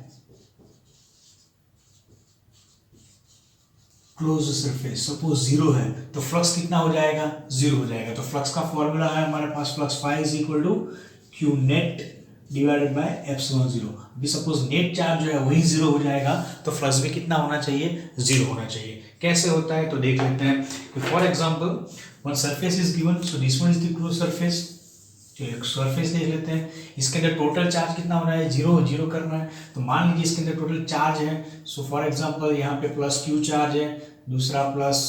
close surface suppose zero है, तो फ्लक्स कितना हो जाएगा, जीरो हो जाएगा। तो फ्लक्स का फॉर्मूला है हमारे पास, flux phi is equal to Q net divided by epsilon zero. अभी सपोज नेट चार्ज जो है वही जीरो हो जाएगा, तो फ्लक्स भी कितना होना चाहिए, जीरो होना चाहिए। कैसे होता है तो देख लेते हैं कि for example one surface is given, so this one is the close surface, तो एक सरफेस देख लेते हैं, इसके अंदर टोटल चार्ज कितना होना है, जीरो करना है। तो मान लीजिए इसके अंदर टोटल चार्ज है, सो फॉर एग्जांपल यहाँ पे प्लस क्यू चार्ज है, दूसरा प्लस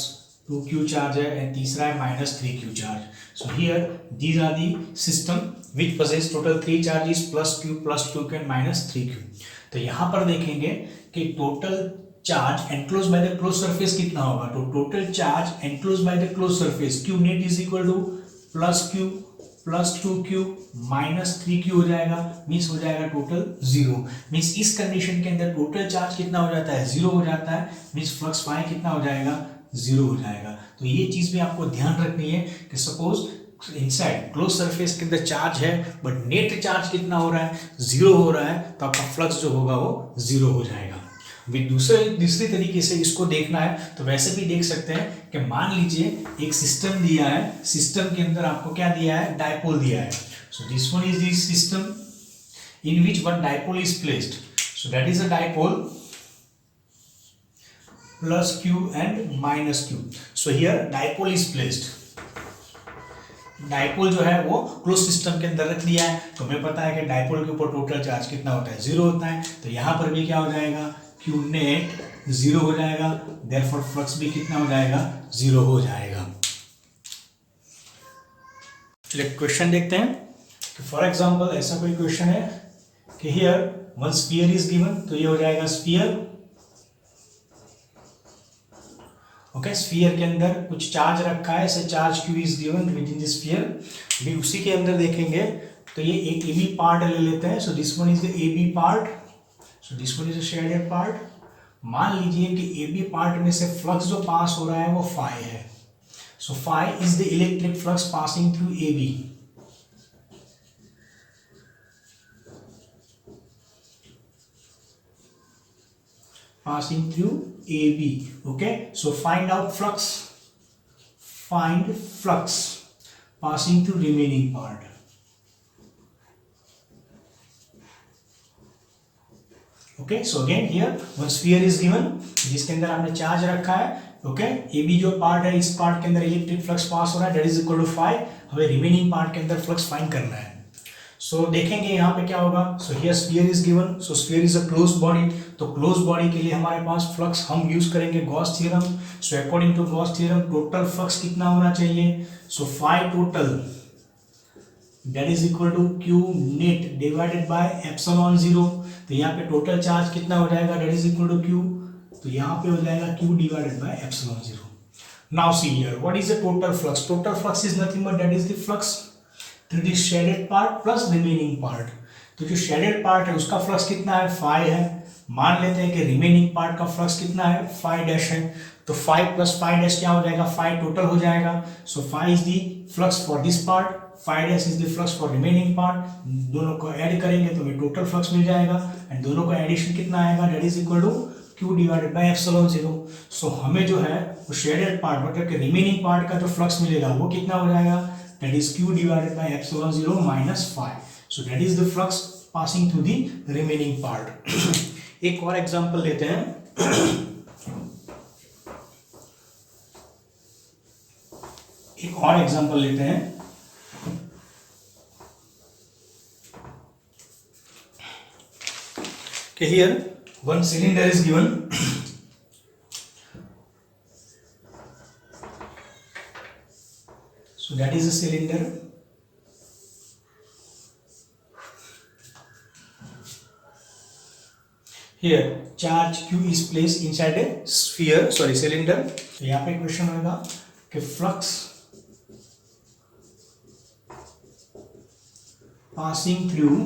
2q चार्ज है एंड तीसरा है minus 3q charge. So here these are the system which possess total 3 charges plus q plus 2q and minus 3q। तो यहाँ पर देखेंगे कि total charge enclose by the close surface कितना होगा, तो total charge enclose by the close surface q net is equal to plus q plus 2q minus 3q हो जाएगा, मीन्स हो जाएगा टोटल जीरो। मीन्स इस कंडीशन के अंदर टोटल चार्ज कितना हो जाता है, जीरो हो जाता है, मीन्स फ्लक्स फाई कितना हो जाएगा, जीरो हो जाएगा। तो ये चीज भी आपको ध्यान रखनी है कि सपोज इनसाइड क्लोज सरफेस के अंदर चार्ज है बट नेट चार्ज कितना हो रहा है, जीरो हो रहा है, तो आपका फ्लक्स जो होगा वो जीरो हो जाएगा। दूसरी तरीके से इसको देखना है तो वैसे भी देख सकते हैं कि मान लीजिए एक सिस्टम दिया है, सिस्टम के अंदर आपको क्या दिया है, डायपोल दिया है। सो this one is this system in which one dipole is placed, so that is a dipole plus q and minus q। So here dipole is placed, dipole जो है वो क्लोज सिस्टम के अंदर रख लिया है, तो हमें पता है कि डायपोल के ऊपर टोटल चार्ज कितना होता है, जीरो होता है। तो यहाँ पर भी क्या हो जाएगा, q नेट जीरो हो जाएगा, देयरफॉर फ्लक्स भी कितना हो जाएगा, जीरो हो जाएगा। चलिए क्वेश्चन देखते हैं कि फॉर एग्जांपल ऐसा कोई क्वेश्चन है कि here one sphere is given, तो ये हो जाएगा स्फीयर, ओके, स्फीयर के अंदर कुछ चार्ज रखा है, ऐसे charge q is given with in the sphere. भी उसी के अंदर देखेंगे तो ये एक ए बी पार्ट ले लेते हैं, so this one is the A B part, so this one is a shaded part. मान लीजिए कि ए बी पार्ट में से फ्लक्स जो पास हो रहा है वो फाई है, so phi is the electric flux passing through A B. passing through AB, okay, so find out flux, find flux passing through remaining part, okay, so again here one sphere is given जिसके अंदर आपने charge रखा है, okay, AB जो part है इस part के अंदर इलेक्ट्रिक फ्लक्स पास हो रहा है, that is equal to phi. हमें रिमेनिंग पार्ट के अंदर फ्लक्स फाइंड करना है। सो देखेंगे यहाँ पे क्या होगा, so here sphere is given, so sphere is a close body, तो क्लोज बॉडी के लिए हमारे पास फ्लक्स हम यूज करेंगे Gauss theorem. So according to Gauss theorem total flux कितना होना चाहिए, so phi total that is equal to Q net divided by epsilon zero. तो यहाँ पे टोटल चार्ज कितना हो जाएगा, that is equal to Q, तो यहाँ पे हो जाएगा Q divided by epsilon zero. Now see here what is the total flux, total flux is nothing but that is the flux through the shaded part plus remaining part. तो जो shaded part है उसका flux कितना है, phi है। मान लेते हैं कि रिमेनिंग पार्ट का फ्लक्स कितना है, फाई डैश है, तो फाई प्लस फाई डैश क्या हो जाएगा, फाई टोटल हो जाएगा। So phi is the flux for this part, phi dash is the flux for remaining part, दोनों को ऐड करेंगे तो हमें टोटल फ्लक्स मिल जाएगा एंड दोनों का एडिशन कितना आएगा, that is equal to Q divided by epsilon 0। सो हमें जो है वो शेडेड पार्ट मतलब कि रिमेनिंग पार्ट का जो फ्लक्स मिलेगा वो कितना हो जाएगा, that is Q divided by epsilon 0 minus phi. So that is the flux passing through the remaining part. एक और एग्जांपल लेते हैं। एक और एग्जांपल लेते हैं। Okay, here one cylinder is given. So that is a cylinder. Here charge Q is placed inside a sphere, sorry cylinder. तो यहाँ पे क्वेश्चन होगा कि flux passing through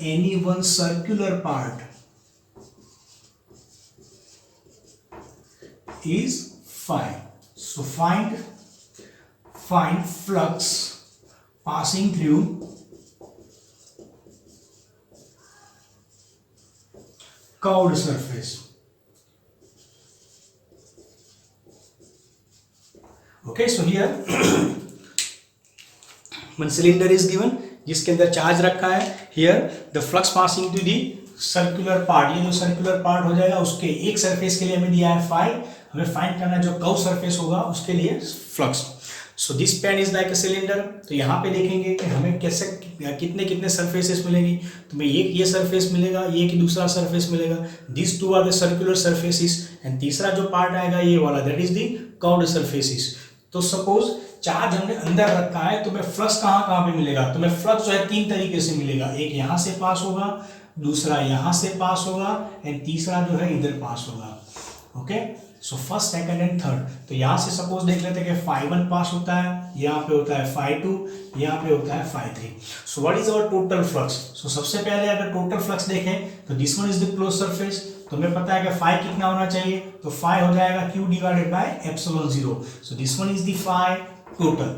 any one circular part is phi. So find flux passing through curved surface. Okay, so here one cylinder is given जिसके अंदर charge रखा है। Here the flux passing to the circular part, ये जो circular part हो जाएगा उसके एक सरफेस के लिए हमें दिया है फाई, हमें फाइंड करना है जो कर्व सरफेस होगा उसके लिए flux. So this pen is like a cylinder. तो यहाँ पे देखेंगे कि हमें कैसे कितने कितने सरफेसेस मिलेंगी, तो हमें एक ये सरफेस मिलेगा, एक दूसरा सरफेस मिलेगा, this two are the circular surfaces and तीसरा जो पार्ट आएगा ये वाला, that is the curved surfaces. तो सपोज चार्ज हमने अंदर रखा है तो मैं फ्लक्स कहाँ कहाँ पे मिलेगा, तो मैं फ्लक्स जो है तीन तरीके से मिलेगा, एक यहाँ से पास होगा, दूसरा यहाँ से पास होगा एंड तीसरा जो है इधर पास होगा। Okay, so first second and third. तो यहाँ से सपोज देख लेते हैं कि फाई 1 पास होता है, यहाँ पे होता है फाई 2, यहाँ पे होता है phi 3। So what is our total flux? So सबसे पहले अगर टोटल फ्लक्स देखें तो this one is the close surface, तो हमें पता है कि फाई कितना होना चाहिए, तो फाई हो जाएगा Q divided by epsilon 0। So this one is the phi total.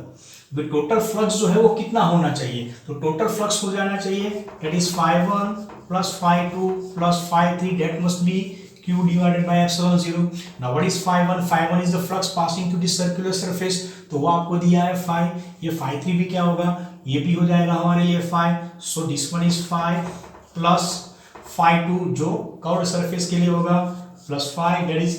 Total flux जो है वो कितना होना चाहिए, तो टोटल फ्लक्स हो जाना चाहिए that is phi 1 plus phi 2 plus phi 3, that must be Q divided by epsilon 0. Now what is phi 1? Phi 1 is the flux passing to the circular surface, तो वो आपको दिया है phi, ये phi 3 भी क्या होगा, ये भी हो जाएगा हमारे लिए phi. So this one is phi plus phi 2 जो कर्व्ड सरफेस के लिए होगा plus phi that is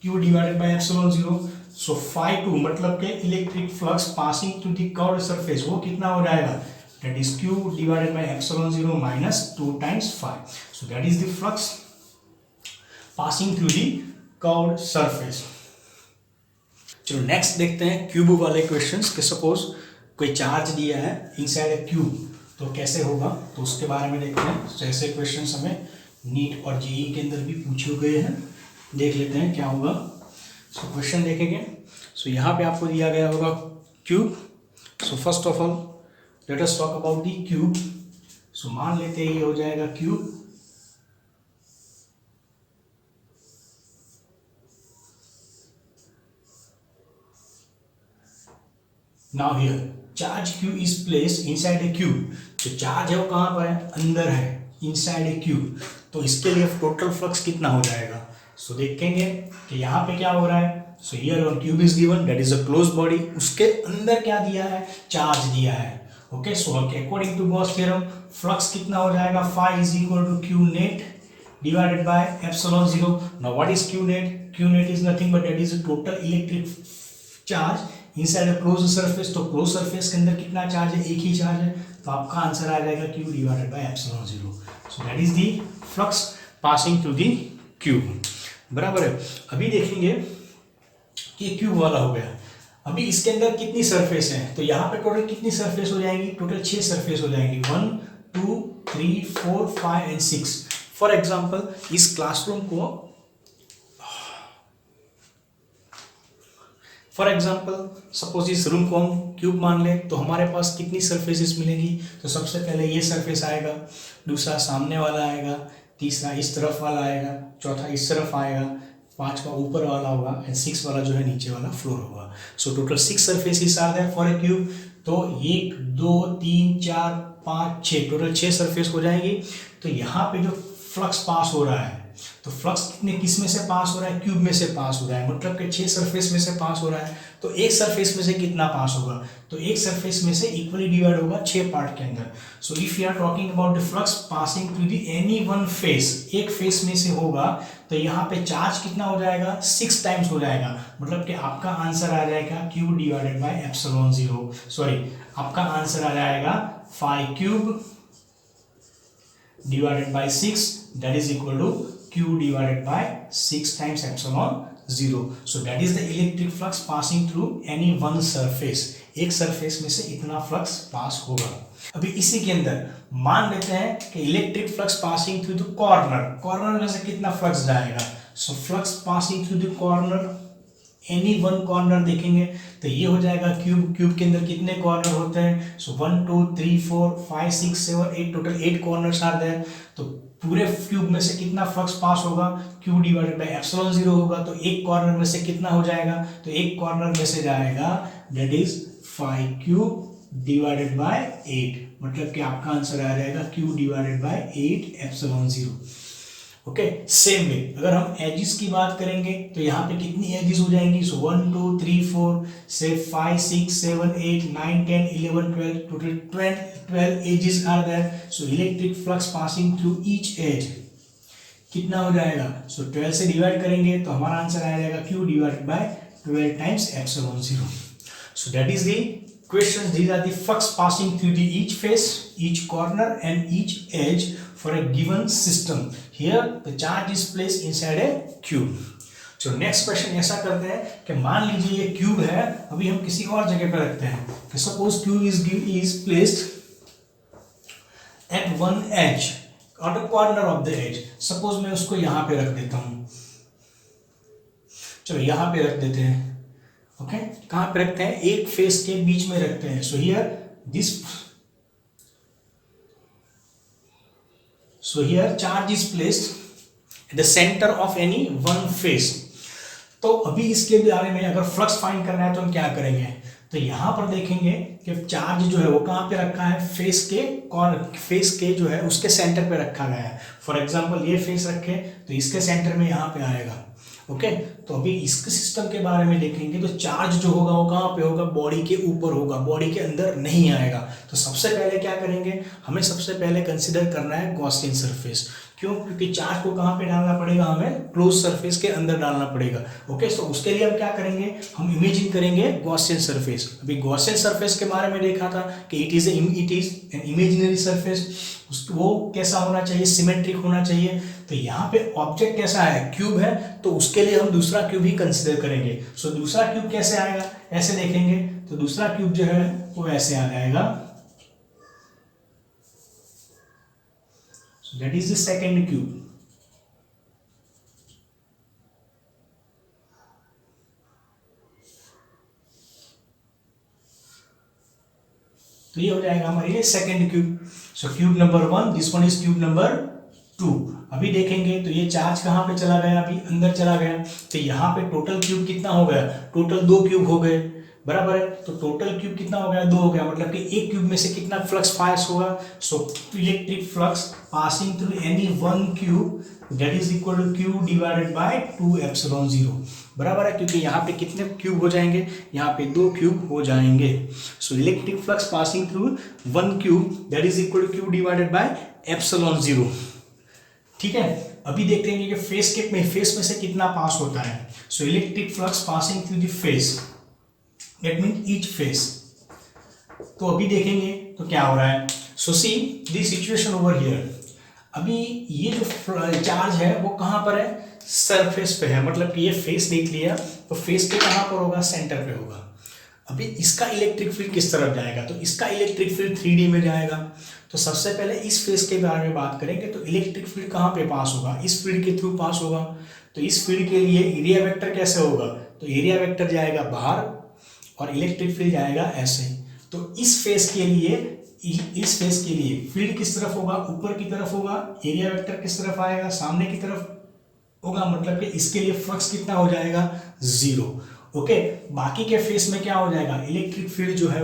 Q divided by epsilon 0. So phi 2 मतलब के electric flux passing to the curved surface वो कितना हो जाएगा, that is Q divided by epsilon 0 minus 2 times phi. So that is the flux passing through the curved surface. चलो next देखते हैं cube वाले क्वेश्चंस के। सपोज कोई चार्ज दिया है इनसाइड ए क्यूब, तो कैसे होगा, तो उसके बारे में देखते हैं। तो ऐसे क्वेश्चंस हमें नीट और जेईई के अंदर भी पूछे गए हैं, देख लेते हैं क्या होगा। सो क्वेश्चन देखेंगे। सो यहाँ पे आपको दिया गया होगा cube. So first of all let us talk about the cube. So मान लेते हैं ये हो जाएगा cube. Now here charge Q is placed inside a cube. तो चार्ज है वो कहाँ पर है, अंदर है, inside a cube। तो इसके लिए टोटल फ्लक्स कितना हो जाएगा। सो देखेंगे कि यहाँ पे क्या हो रहा है। So here one cube is given that is a close body, उसके अंदर क्या दिया है, चार्ज दिया है। Okay, so according to Gauss theorem flux कितना हो जाएगा, phi is equal to Q net divided by epsilon 0। Now what is Q net? Q net is nothing but that is total electric charge inside a close surface. तो close surface के अंदर कितना charge है, एक ही charge है, तो आपका answer आ जाएगा Q divided by epsilon 0। So that is the flux passing through the cube. बराबर है। अभी देखेंगे कि क्यूब वाला हो गया। अभी इसके अंदर कितनी सरफेस है, तो यहाँ पे टोटल कितनी सरफेस हो जाएंगी, टोटल 6 सरफेस हो जाएंगी, 1 2 3 4 5 एंड 6। फॉर एग्जाम्पल इस क्लासरूम को फॉर एग्जाम्पल सपोज इस रूम को हम क्यूब मान लें, तो हमारे पास कितनी सरफेसेस मिलेंगी, तो सबसे पहले ये सरफेस आएगा, दूसरा सामने वाला आएगा, तीसरा इस तरफ वाला आएगा, चौथा इस तरफ आएगा, 5 का ऊपर वाला होगा एंड 6 वाला जो है नीचे वाला फ्लोर होगा। So total 6 surfaces are there for a cube. तो 1 2 3 4 5 6 टोटल 6 सरफेस हो जाएंगी। तो यहाँ पे जो फ्लक्स पास हो रहा है, तो फ्लक्स किस में से पास हो रहा है? क्यूब में से पास हो रहा है, मतलब कि 6 सरफेस में से पास हो रहा है। तो एक सरफेस में से कितना पास होगा? तो एक सरफेस में से इक्वली डिवाइड होगा 6 पार्ट के अंदर। So if you are talking about the flux passing through the any one face, एक फेस में से होगा, तो यहाँ पे चार्ज कितना हो जाएगा? 6 टाइम्स हो जाएगा, मतलब कि आपका आंसर आ जाएगा cube divided by epsilon 0, sorry आपका आंसर आ जाएगा 5 cube divided by 6, that is equal to q divided by 6 times epsilon 0. So that is the electric flux passing through any one surface. एक surface में से इतना flux pass होगा। अभी इसी के अंदर मान लेते हैं कि electric flux passing through the corner, corner में से कितना फ्लक्स जाएगा? सो flux passing through the corner, any one corner देखेंगे तो ये हो जाएगा क्यूब। क्यूब के अंदर कितने कॉर्नर होते हैं? सो 1 2 3 4 5 6 7 8 टोटल 8 कॉर्नर्स आर देयर। तो पूरे क्यूब में से कितना फ्लक्स पास होगा? क्यूब डिवाइडेड बाय एप्सिलॉन 0 होगा। तो एक कॉर्नर में से कितना हो जाएगा? तो एक कॉर्नर में से जाएगा that is 5 cube divided by 8, मतलब कि आपका आंसर आ जाएगा cube divided by 8 epsilon 0। Okay, same way अगर हम एजिस की बात करेंगे तो यहाँ पे कितनी एजिस हो जाएंगी? सो 1 2 3 4 से 5 6 7 8 9 10 11 12 total 12 edges are there. So electric flux passing through each edge कितना हो जाएगा? सो 12 से डिवाइड करेंगे तो हमारा आंसर आ जाएगा Q divided bye 12 times epsilon 0। So that is the questions. These are the flux passing through the each face, each corner and each edge for a given system. Here the charge is placed inside a cube. So next question ऐसा करते हैं कि मान लीजिए ये cube है, अभी हम किसी और जगह पे रखते हैं कि suppose cube is placed at one edge or the corner of the edge. Suppose मैं उसको यहाँ पे रख देता हूँ, चलो यहाँ पे रख देते हैं। ओके, कहाँ पे रखते हैं? एक फेस के बीच में रखते हैं। So here charge is placed at the centre of any one face. तो अभी इसके बारे में अगर फ्लक्स फाइंड करना है तो हम क्या करेंगे? तो यहां पर देखेंगे कि चार्ज जो है वो कहाँ पे रखा है? फेस के जो है उसके सेंटर पे रखा गया है। फॉर एग्जांपल ये फेस रखे तो इसके सेंटर में यहाँ पे आएगा। ओके, तो अभी इसके सिस्टम के बारे में देखेंगे तो चार्ज जो होगा वो कहाँ पे होगा? बॉडी के ऊपर होगा, बॉडी के अंदर नहीं आएगा। तो सबसे पहले क्या करेंगे? हमें सबसे पहले कंसिडर करना है गॉसियन सरफेस। क्यों? क्योंकि चार्ज को कहाँ पे डालना पड़ेगा? हमें क्लोज सरफेस के अंदर डालना पड़ेगा। ओके, तो उसके लिए हम क्या करेंगे? हम इमेजिन करेंगे गॉसियन सरफेस। अभी गॉसियन सरफेस के बारे में देखा था कि it is an imaginary surface. वो कैसा होना चाहिए? सिमेट्रिक होना चाहिए। तो यहाँ पे ऑब्जेक्ट कैसा है? क्यूब है, तो उसके लिए हम दूसरा क्यूब ही कंसिडर करेंगे। सो दूसरा क्यूब कैसे आएगा? ऐसे देखेंगे तो दूसरा क्यूब जो है वो ऐसे आ जाएगा। So that is the second cube. तो ये हो जाएगा हमारे लिए second cube. So cube number 1, this one is cube number 2। अभी देखेंगे तो ये चार्ज कहाँ पे चला गया? अभी अंदर चला गया। तो यहाँ पे टोटल क्यूब कितना हो गया? टोटल 2 क्यूब हो गए, बराबर है। तो टोटल क्यूब कितना हो गया? 2 हो गया, मतलब कि एक क्यूब में से कितना फ्लक्स पास होगा? So electric flux passing through any one cube that is equal to Q divided by 2 epsilon 0, बराबर है। क्योंकि यहाँ पे कितने क्यूब हो जाएंगे? यहाँ पे 2 क्यूब हो जाएंगे। So electric flux passing through one cube that is equal to Q divided by epsilon 0। ठीक है, अभी देख लेंगे कि फेस में से कितना पास होता है। So electric flux passing through the face, that mean each face. तो अभी देखेंगे तो क्या हो रहा है। So see the situation over here. अभी ये जो चार्ज है वो कहाँ पर है? सरफेस पे है, मतलब कि ये फेस देख लिया तो फेस पे कहाँ पर होगा? सेंटर पे होगा। अभी इसका इलेक्ट्रिक फील्ड किस तरफ जाएगा? तो इसका इलेक्ट्रिक फील्ड 3D में जाएगा। तो सबसे पहले इस फेस के बारे में बात करेंगे तो इलेक्ट्रिक फील्ड कहाँ पे पास होगा? इस फील्ड के थ्रू पास होगा। तो इस फील्ड के लिए एरिया वेक्टर कैसे होगा? तो एरिया वेक्टर जाएगा बाहर और इलेक्ट्रिक फील्ड जाएगा ऐसे। तो इस फेस के लिए फील्ड किस तरफ होगा? ऊपर की तरफ होगा। एरिया वेक्टर किस तरफ आएगा? सामने की तरफ। होगा, मतलब कि इसके लिए फ्लक्स कितना हो जाएगा, 0। ओके, बाकी के फेस में क्या हो जाएगा, इलेक्ट्रिक फील्ड जो है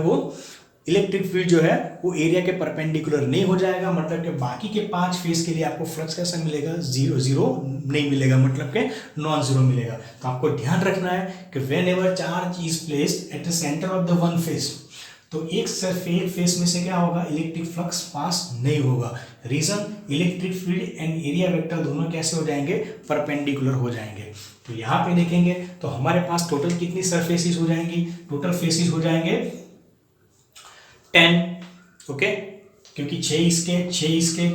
वो एरिया के परपेंडिकुलर नहीं हो जाएगा, मतलब कि बाकी के 5 फेस के लिए आपको फ्लक्स कैसा मिलेगा, 0 0 नहीं मिलेगा, मतलब कि नॉन जीरो मिलेगा। तो आपको ध्यान रखना है कि when ever charge is placed at the centre of the one face, तो एक फेस में से क्या होगा, इलेक्ट्रिक फ्लक्स पास नहीं होगा। Reason, electric field and area vector दोनों कैसे हो जाएंगे, परपेंडिकुलर हो जाएंगे। तो यहाँ पे देखेंगे तो हमारे पास टोटल कितनी सरफेसेस हो जाएंगी, टोटल फेसेस हो जाएंगे 10। ओके, क्योंकि 6 इसके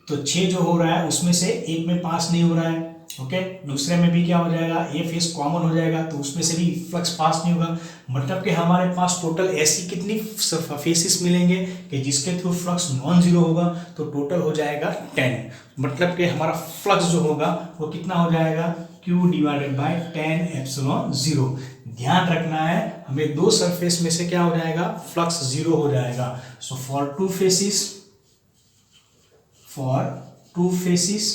तो 6 जो हो रहा है उसमें से एक में पास नहीं हो रहा है। ओके, दूसरे में भी क्या हो जाएगा, ये फेस कॉमन हो जाएगा तो उसमें से भी फ्लक्स पास नहीं होगा, मतलब कि हमारे पास टोटल ऐसी कितनी फेसेस मिलेंगे कि जिसके थ्रू फ्लक्स नॉन जीरो होगा, तो टोटल हो जाएगा 10। मतलब कि हमारा फ्लक्स जो होगा वो कितना हो जाएगा, Q डिवाइडेड बाई 10 एप्सिलॉन 0। ध्यान रखना है हमें दो सरफेस में से क्या हो जाएगा, फ्लक्स 0 हो जाएगा। So for two faces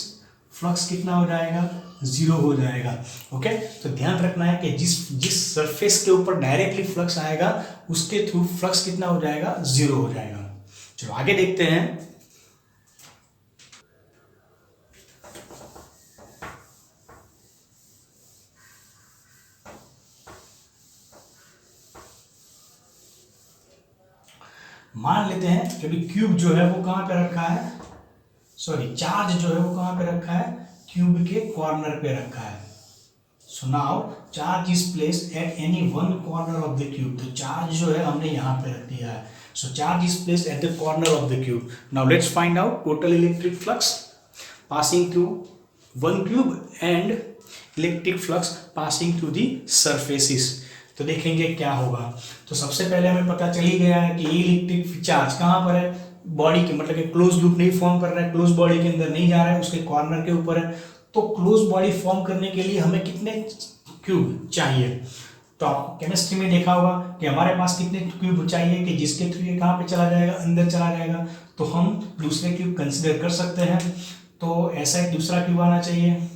flux कितना हो जाएगा, 0 हो जाएगा। ओके, तो ध्यान रखना है कि जिस सरफेस के ऊपर डायरेक्टली फ्लक्स आएगा उसके थ्रू फ्लक्स कितना हो जाएगा, 0 हो जाएगा। चलो आगे देखते हैं। मान लेते हैं कि अभी क्यूब जो है वो कहां पे रखा है, सॉरी चार्ज जो है वो कहां पे रखा है, क्यूब के कॉर्नर पे रखा है। So now charge is placed at any one corner of the cube, तो चार्ज जो है हमने यहां पे रख दिया है। So charge is placed at the corner of the cube. Now let's find out total electric flux passing through one cube and electric flux passing through the surfaces. तो देखेंगे क्या होगा। तो सबसे पहले हमें पता चल ही गया है कि ये इलेक्ट्रिक चार्ज कहाँ पर है, बॉडी के, मतलब कि क्लोज लूप नहीं फॉर्म कर रहा है, क्लोज बॉडी के अंदर नहीं जा रहा है, उसके कॉर्नर के ऊपर है। तो क्लोज बॉडी फॉर्म करने के लिए हमें कितने क्यूब चाहिए, तो आप केमिस्ट्री में देखा होगा कि हमारे पास कितने क्यूब चाहिए कि जिसके थ्रू ये कहाँ पे चला जाएगा, अंदर चला जाएगा। तो हम दूसरे क्यूब कंसिडर कर सकते हैं, तो ऐसा एक दूसरा क्यूब आना चाहिए।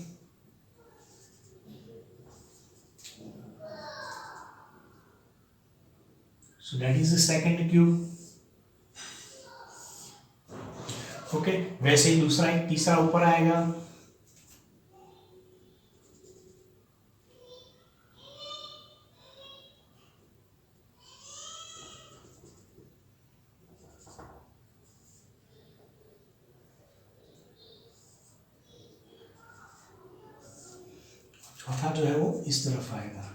So that is the second cube. Okay, वैसे ही दूसरा एक तीसरा ऊपर आएगा। चौथा जो है वो इस तरफ आएगा।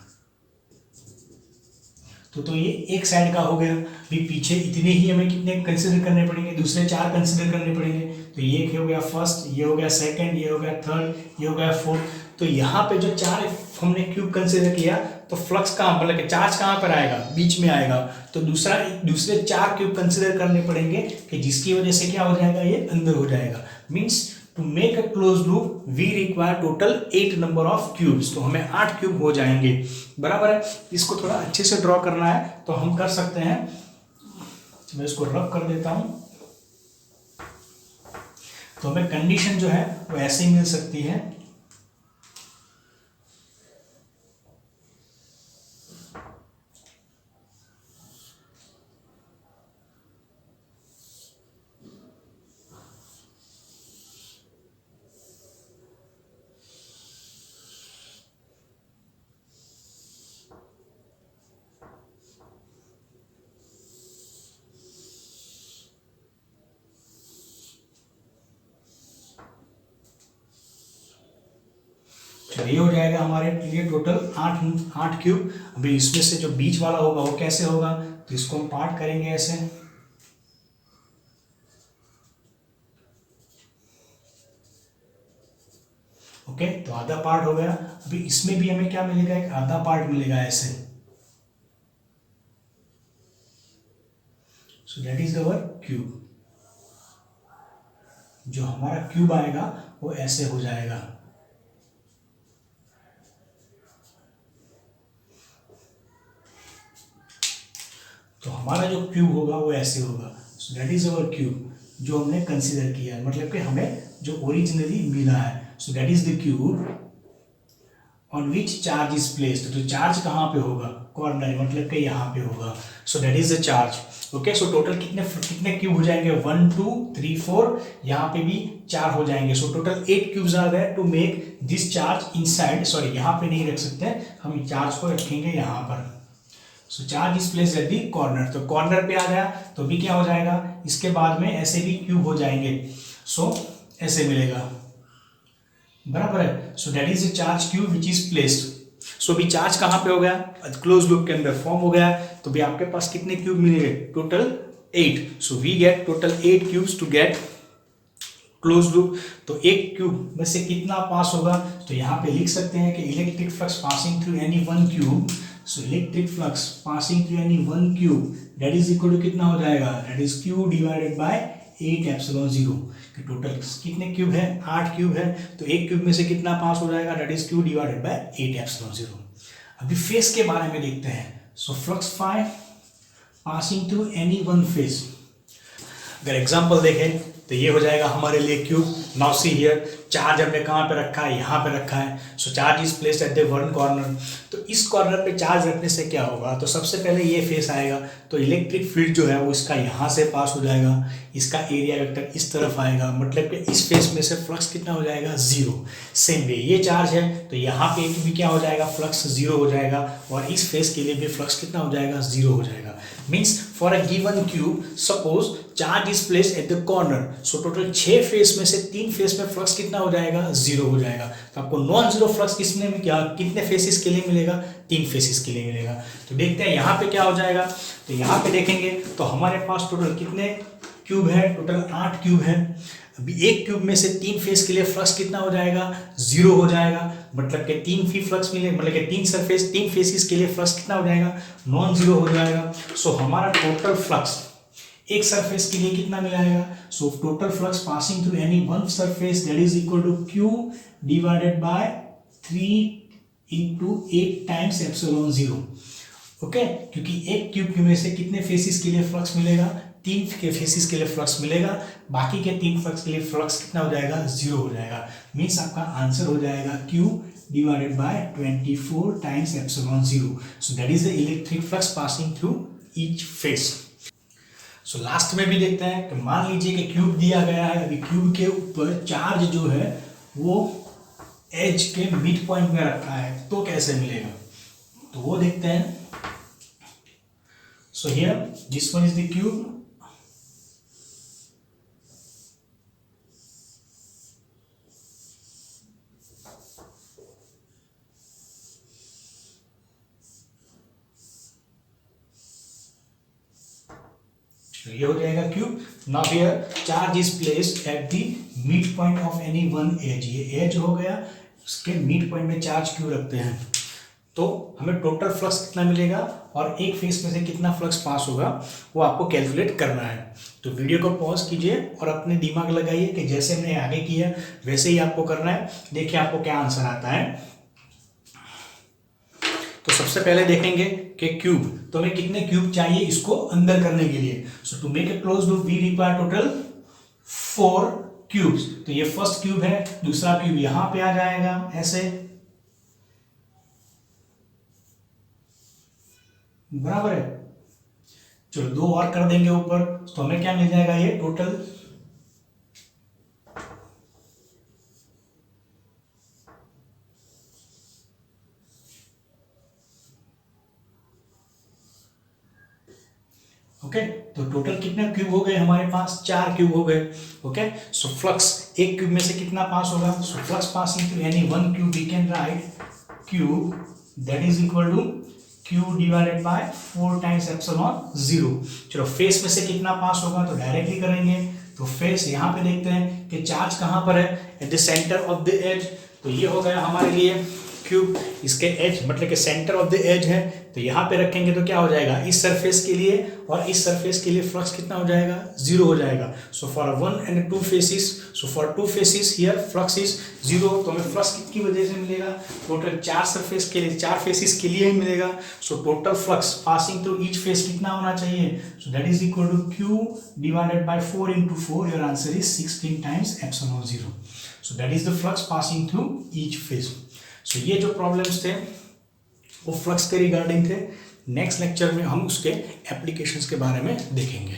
तो ये एक साइड का हो गया। भी पीछे इतने ही हमें कितने कंसिडर करने पड़ेंगे, दूसरे 4 कंसिडर करने पड़ेंगे। तो ये हो गया फर्स्ट, ये हो गया सेकंड, ये हो गया थर्ड, ये हो गया फोर्थ। तो यहाँ पे जो 4 हमने क्यूब कंसिडर किया, तो फ्लक्स कहाँ, मतलब कि चार्ज कहाँ पर आएगा, बीच में आएगा। तो दूसरे 4 क्यूब कंसिडर करने पड़ेंगे कि जिसकी वजह से क्या हो जाएगा, ये अंदर हो जाएगा। Means to make a close loop we require total 8 number of cubes. तो हमें 8 क्यूब हो जाएंगे, बराबर है। इसको थोड़ा अच्छे से ड्रॉ करना है तो हम कर सकते हैं। मैं इसको रब कर देता हूं, तो हमें कंडीशन जो है वो ऐसे ही मिल सकती है। ये हो जाएगा हमारे लिए टोटल 8 क्यूब। अभी इसमें से जो बीच वाला होगा वो कैसे होगा, तो इसको हम पार्ट करेंगे ऐसे। ओके, तो आधा पार्ट हो गया। अभी इसमें भी हमें क्या मिलेगा, एक आधा पार्ट मिलेगा ऐसे। सो दैट इज अवर क्यूब। जो हमारा क्यूब आएगा वो ऐसे हो जाएगा। तो हमारा जो क्यूब होगा वो ऐसे होगा। सो दैट इज अवर क्यूब, जो हमने कंसीडर किया है, मतलब कि हमें जो ओरिजिनली मिला है। So that is the cube on which charge is placed, तो चार्ज कहाँ पे होगा, कॉर्नर, मतलब कि यहाँ पे होगा। सो that is the charge. Okay, so total कितने क्यूब हो जाएंगे, 1 2 3 4, यहाँ पे भी 4 हो जाएंगे। सो total 8 cubes are there to make this charge inside, sorry यहाँ पे नहीं रख सकते, हम चार्ज को रखेंगे यहाँ पर। So charge is placed at the corner, तो कॉर्नर पे आ गया तो भी क्या हो जाएगा, इसके बाद में ऐसे भी क्यूब हो जाएंगे। सो ऐसे मिलेगा, बराबर है। So that is the charge cube which is placed. So भी चार्ज कहाँ पे हो गया, क्लोज लूप के अंदर फॉर्म हो गया, तो भी आपके पास कितने क्यूब मिलेंगे, total 8। So we get total 8 cubes to get close loop. तो एक क्यूब में से कितना पास होगा, तो यहाँ पे लिख सकते हैं कि electric flux passing through any one cube, so electric flux passing through any one cube that is equal to कितना हो जाएगा, that is Q divided by 8 epsilon 0। कि टोटल कितने क्यूब है, 8 क्यूब है, तो एक क्यूब में से कितना पास हो जाएगा, that is Q divided by 8 epsilon 0। अभी फेस के बारे में देखते हैं। So flux phi passing through any one face, अगर एग्जांपल देखें तो ये हो जाएगा हमारे लिए cube. Now see here, charge हमने कहाँ पे रखा है, यहाँ पे रखा है। So charge is placed at the one corner, तो इस कॉर्नर पे चार्ज रखने से क्या होगा, तो सबसे पहले ये फेस आएगा, तो इलेक्ट्रिक फील्ड जो है वो इसका यहाँ से पास हो जाएगा, इसका एरिया वेक्टर इस तरफ आएगा, मतलब कि इस फेस में से फ्लक्स कितना हो जाएगा, 0। सेम वे ये चार्ज है तो यहाँ पे भी क्या हो जाएगा, फ्लक्स 0 हो जाएगा, और इस फेस के लिए भी फ्लक्स कितना हो जाएगा, 0 हो जाएगा। Means for a given cube suppose charge is placed at the corner, so total 6 face में से 3 फेस में फ्लक्स कितना हो जाएगा, 0 हो जाएगा। तो आपको नॉन जीरो फ्लक्स किसने में क्या, कितने फेसिस के लिए मिलेगा, 3 फेसिस के लिए मिलेगा। तो देखते हैं यहाँ पे क्या हो जाएगा, तो यहाँ पे देखेंगे तो हमारे पास टोटल कितने क्यूब है, टोटल 8 क्यूब है। अभी एक क्यूब में से 3 फेस के लिए फ्लक्स कितना हो जाएगा, 0 हो जाएगा, मतलब कि 3 फी फ्लक्स मिले, मतलब कि 3 सरफेस 3 फेसिस के लिए फ्लक्स कितना हो जाएगा, नॉन जीरो हो जाएगा। सो हमारा टोटल फ्लक्स एक सरफेस के लिए कितना मिलाएगा, so total flux passing through any one surface that is equal to Q divided by 3 into 8 times epsilon 0। Okay, क्योंकि एक क्यूब में से कितने फेसिस के लिए फ्लक्स मिलेगा, 3 के फेसिस के लिए फ्लक्स मिलेगा, बाकी के 3 फ्लक्स के लिए फ्लक्स कितना हो जाएगा, 0 हो जाएगा। मीन्स आपका आंसर हो जाएगा Q divided bye 24 times epsilon 0। So that is the electric flux passing through each face. So last में भी देखते हैं कि मान लीजिए कि क्यूब दिया गया है, अभी क्यूब के ऊपर चार्ज जो है वो एज के मिड पॉइंट में रखा है, तो कैसे मिलेगा, तो वो देखते हैं। So here this one is the cube, ये हो जाएगा cube. Now here charge is placed at the mid point of any one edge, ये एज हो गया, उसके मिड पॉइंट में चार्ज क्यों रखते हैं, तो हमें टोटल फ्लक्स कितना मिलेगा और एक फेस में से कितना फ्लक्स पास होगा वो आपको कैलकुलेट करना है। तो वीडियो को पॉज कीजिए और अपने दिमाग लगाइए कि जैसे हमने आगे किया वैसे ही आपको करना है। देखिए आपको क्या आंसर आता है। तो सबसे पहले देखेंगे कि क्यूब, तो हमें कितने क्यूब चाहिए इसको अंदर करने के लिए। So to make a close loop we require total 4 cubes. तो ये फर्स्ट क्यूब है, दूसरा क्यूब यहां पे आ जाएगा ऐसे, बराबर है। चलो 2 और कर देंगे ऊपर, तो हमें क्या मिल जाएगा, ये टोटल ओके। तो टोटल कितने क्यूब हो गए हमारे पास, 4 क्यूब हो गए। ओके, सो फ्लक्स एक क्यूब में से कितना पास होगा, so flux passing through any one cube we can write cube that is equal to Q divided by 4 times epsilon 0। चलो फेस में से कितना पास होगा तो डायरेक्टली करेंगे। तो फेस यहाँ पे देखते हैं कि चार्ज कहाँ पर है, at the centre of the edge. तो ये हो गया हमारे लिए क्यूब, इसके एज मतलब कि सेंटर ऑफ द एज है, तो यहाँ पे रखेंगे तो क्या हो जाएगा, इस सरफेस के लिए और इस सरफेस के लिए फ्लक्स कितना हो जाएगा, 0 हो जाएगा। So for 1 and 2 faces, so for 2 faces here flux is 0। तो हमें फ्लक्स कितनी वजह से मिलेगा, टोटल 4 सरफेस के लिए, 4 फेसिस के लिए ही मिलेगा। So total flux passing through each face कितना होना चाहिए, so that is equal to Q divided by 4 into 4, your answer is 16 times epsilon 0। So that is the flux passing through each face. सो ये जो प्रॉब्लम्स थे वो flux के regarding थे। नेक्स्ट लेक्चर में हम उसके एप्लीकेशंस के बारे में देखेंगे।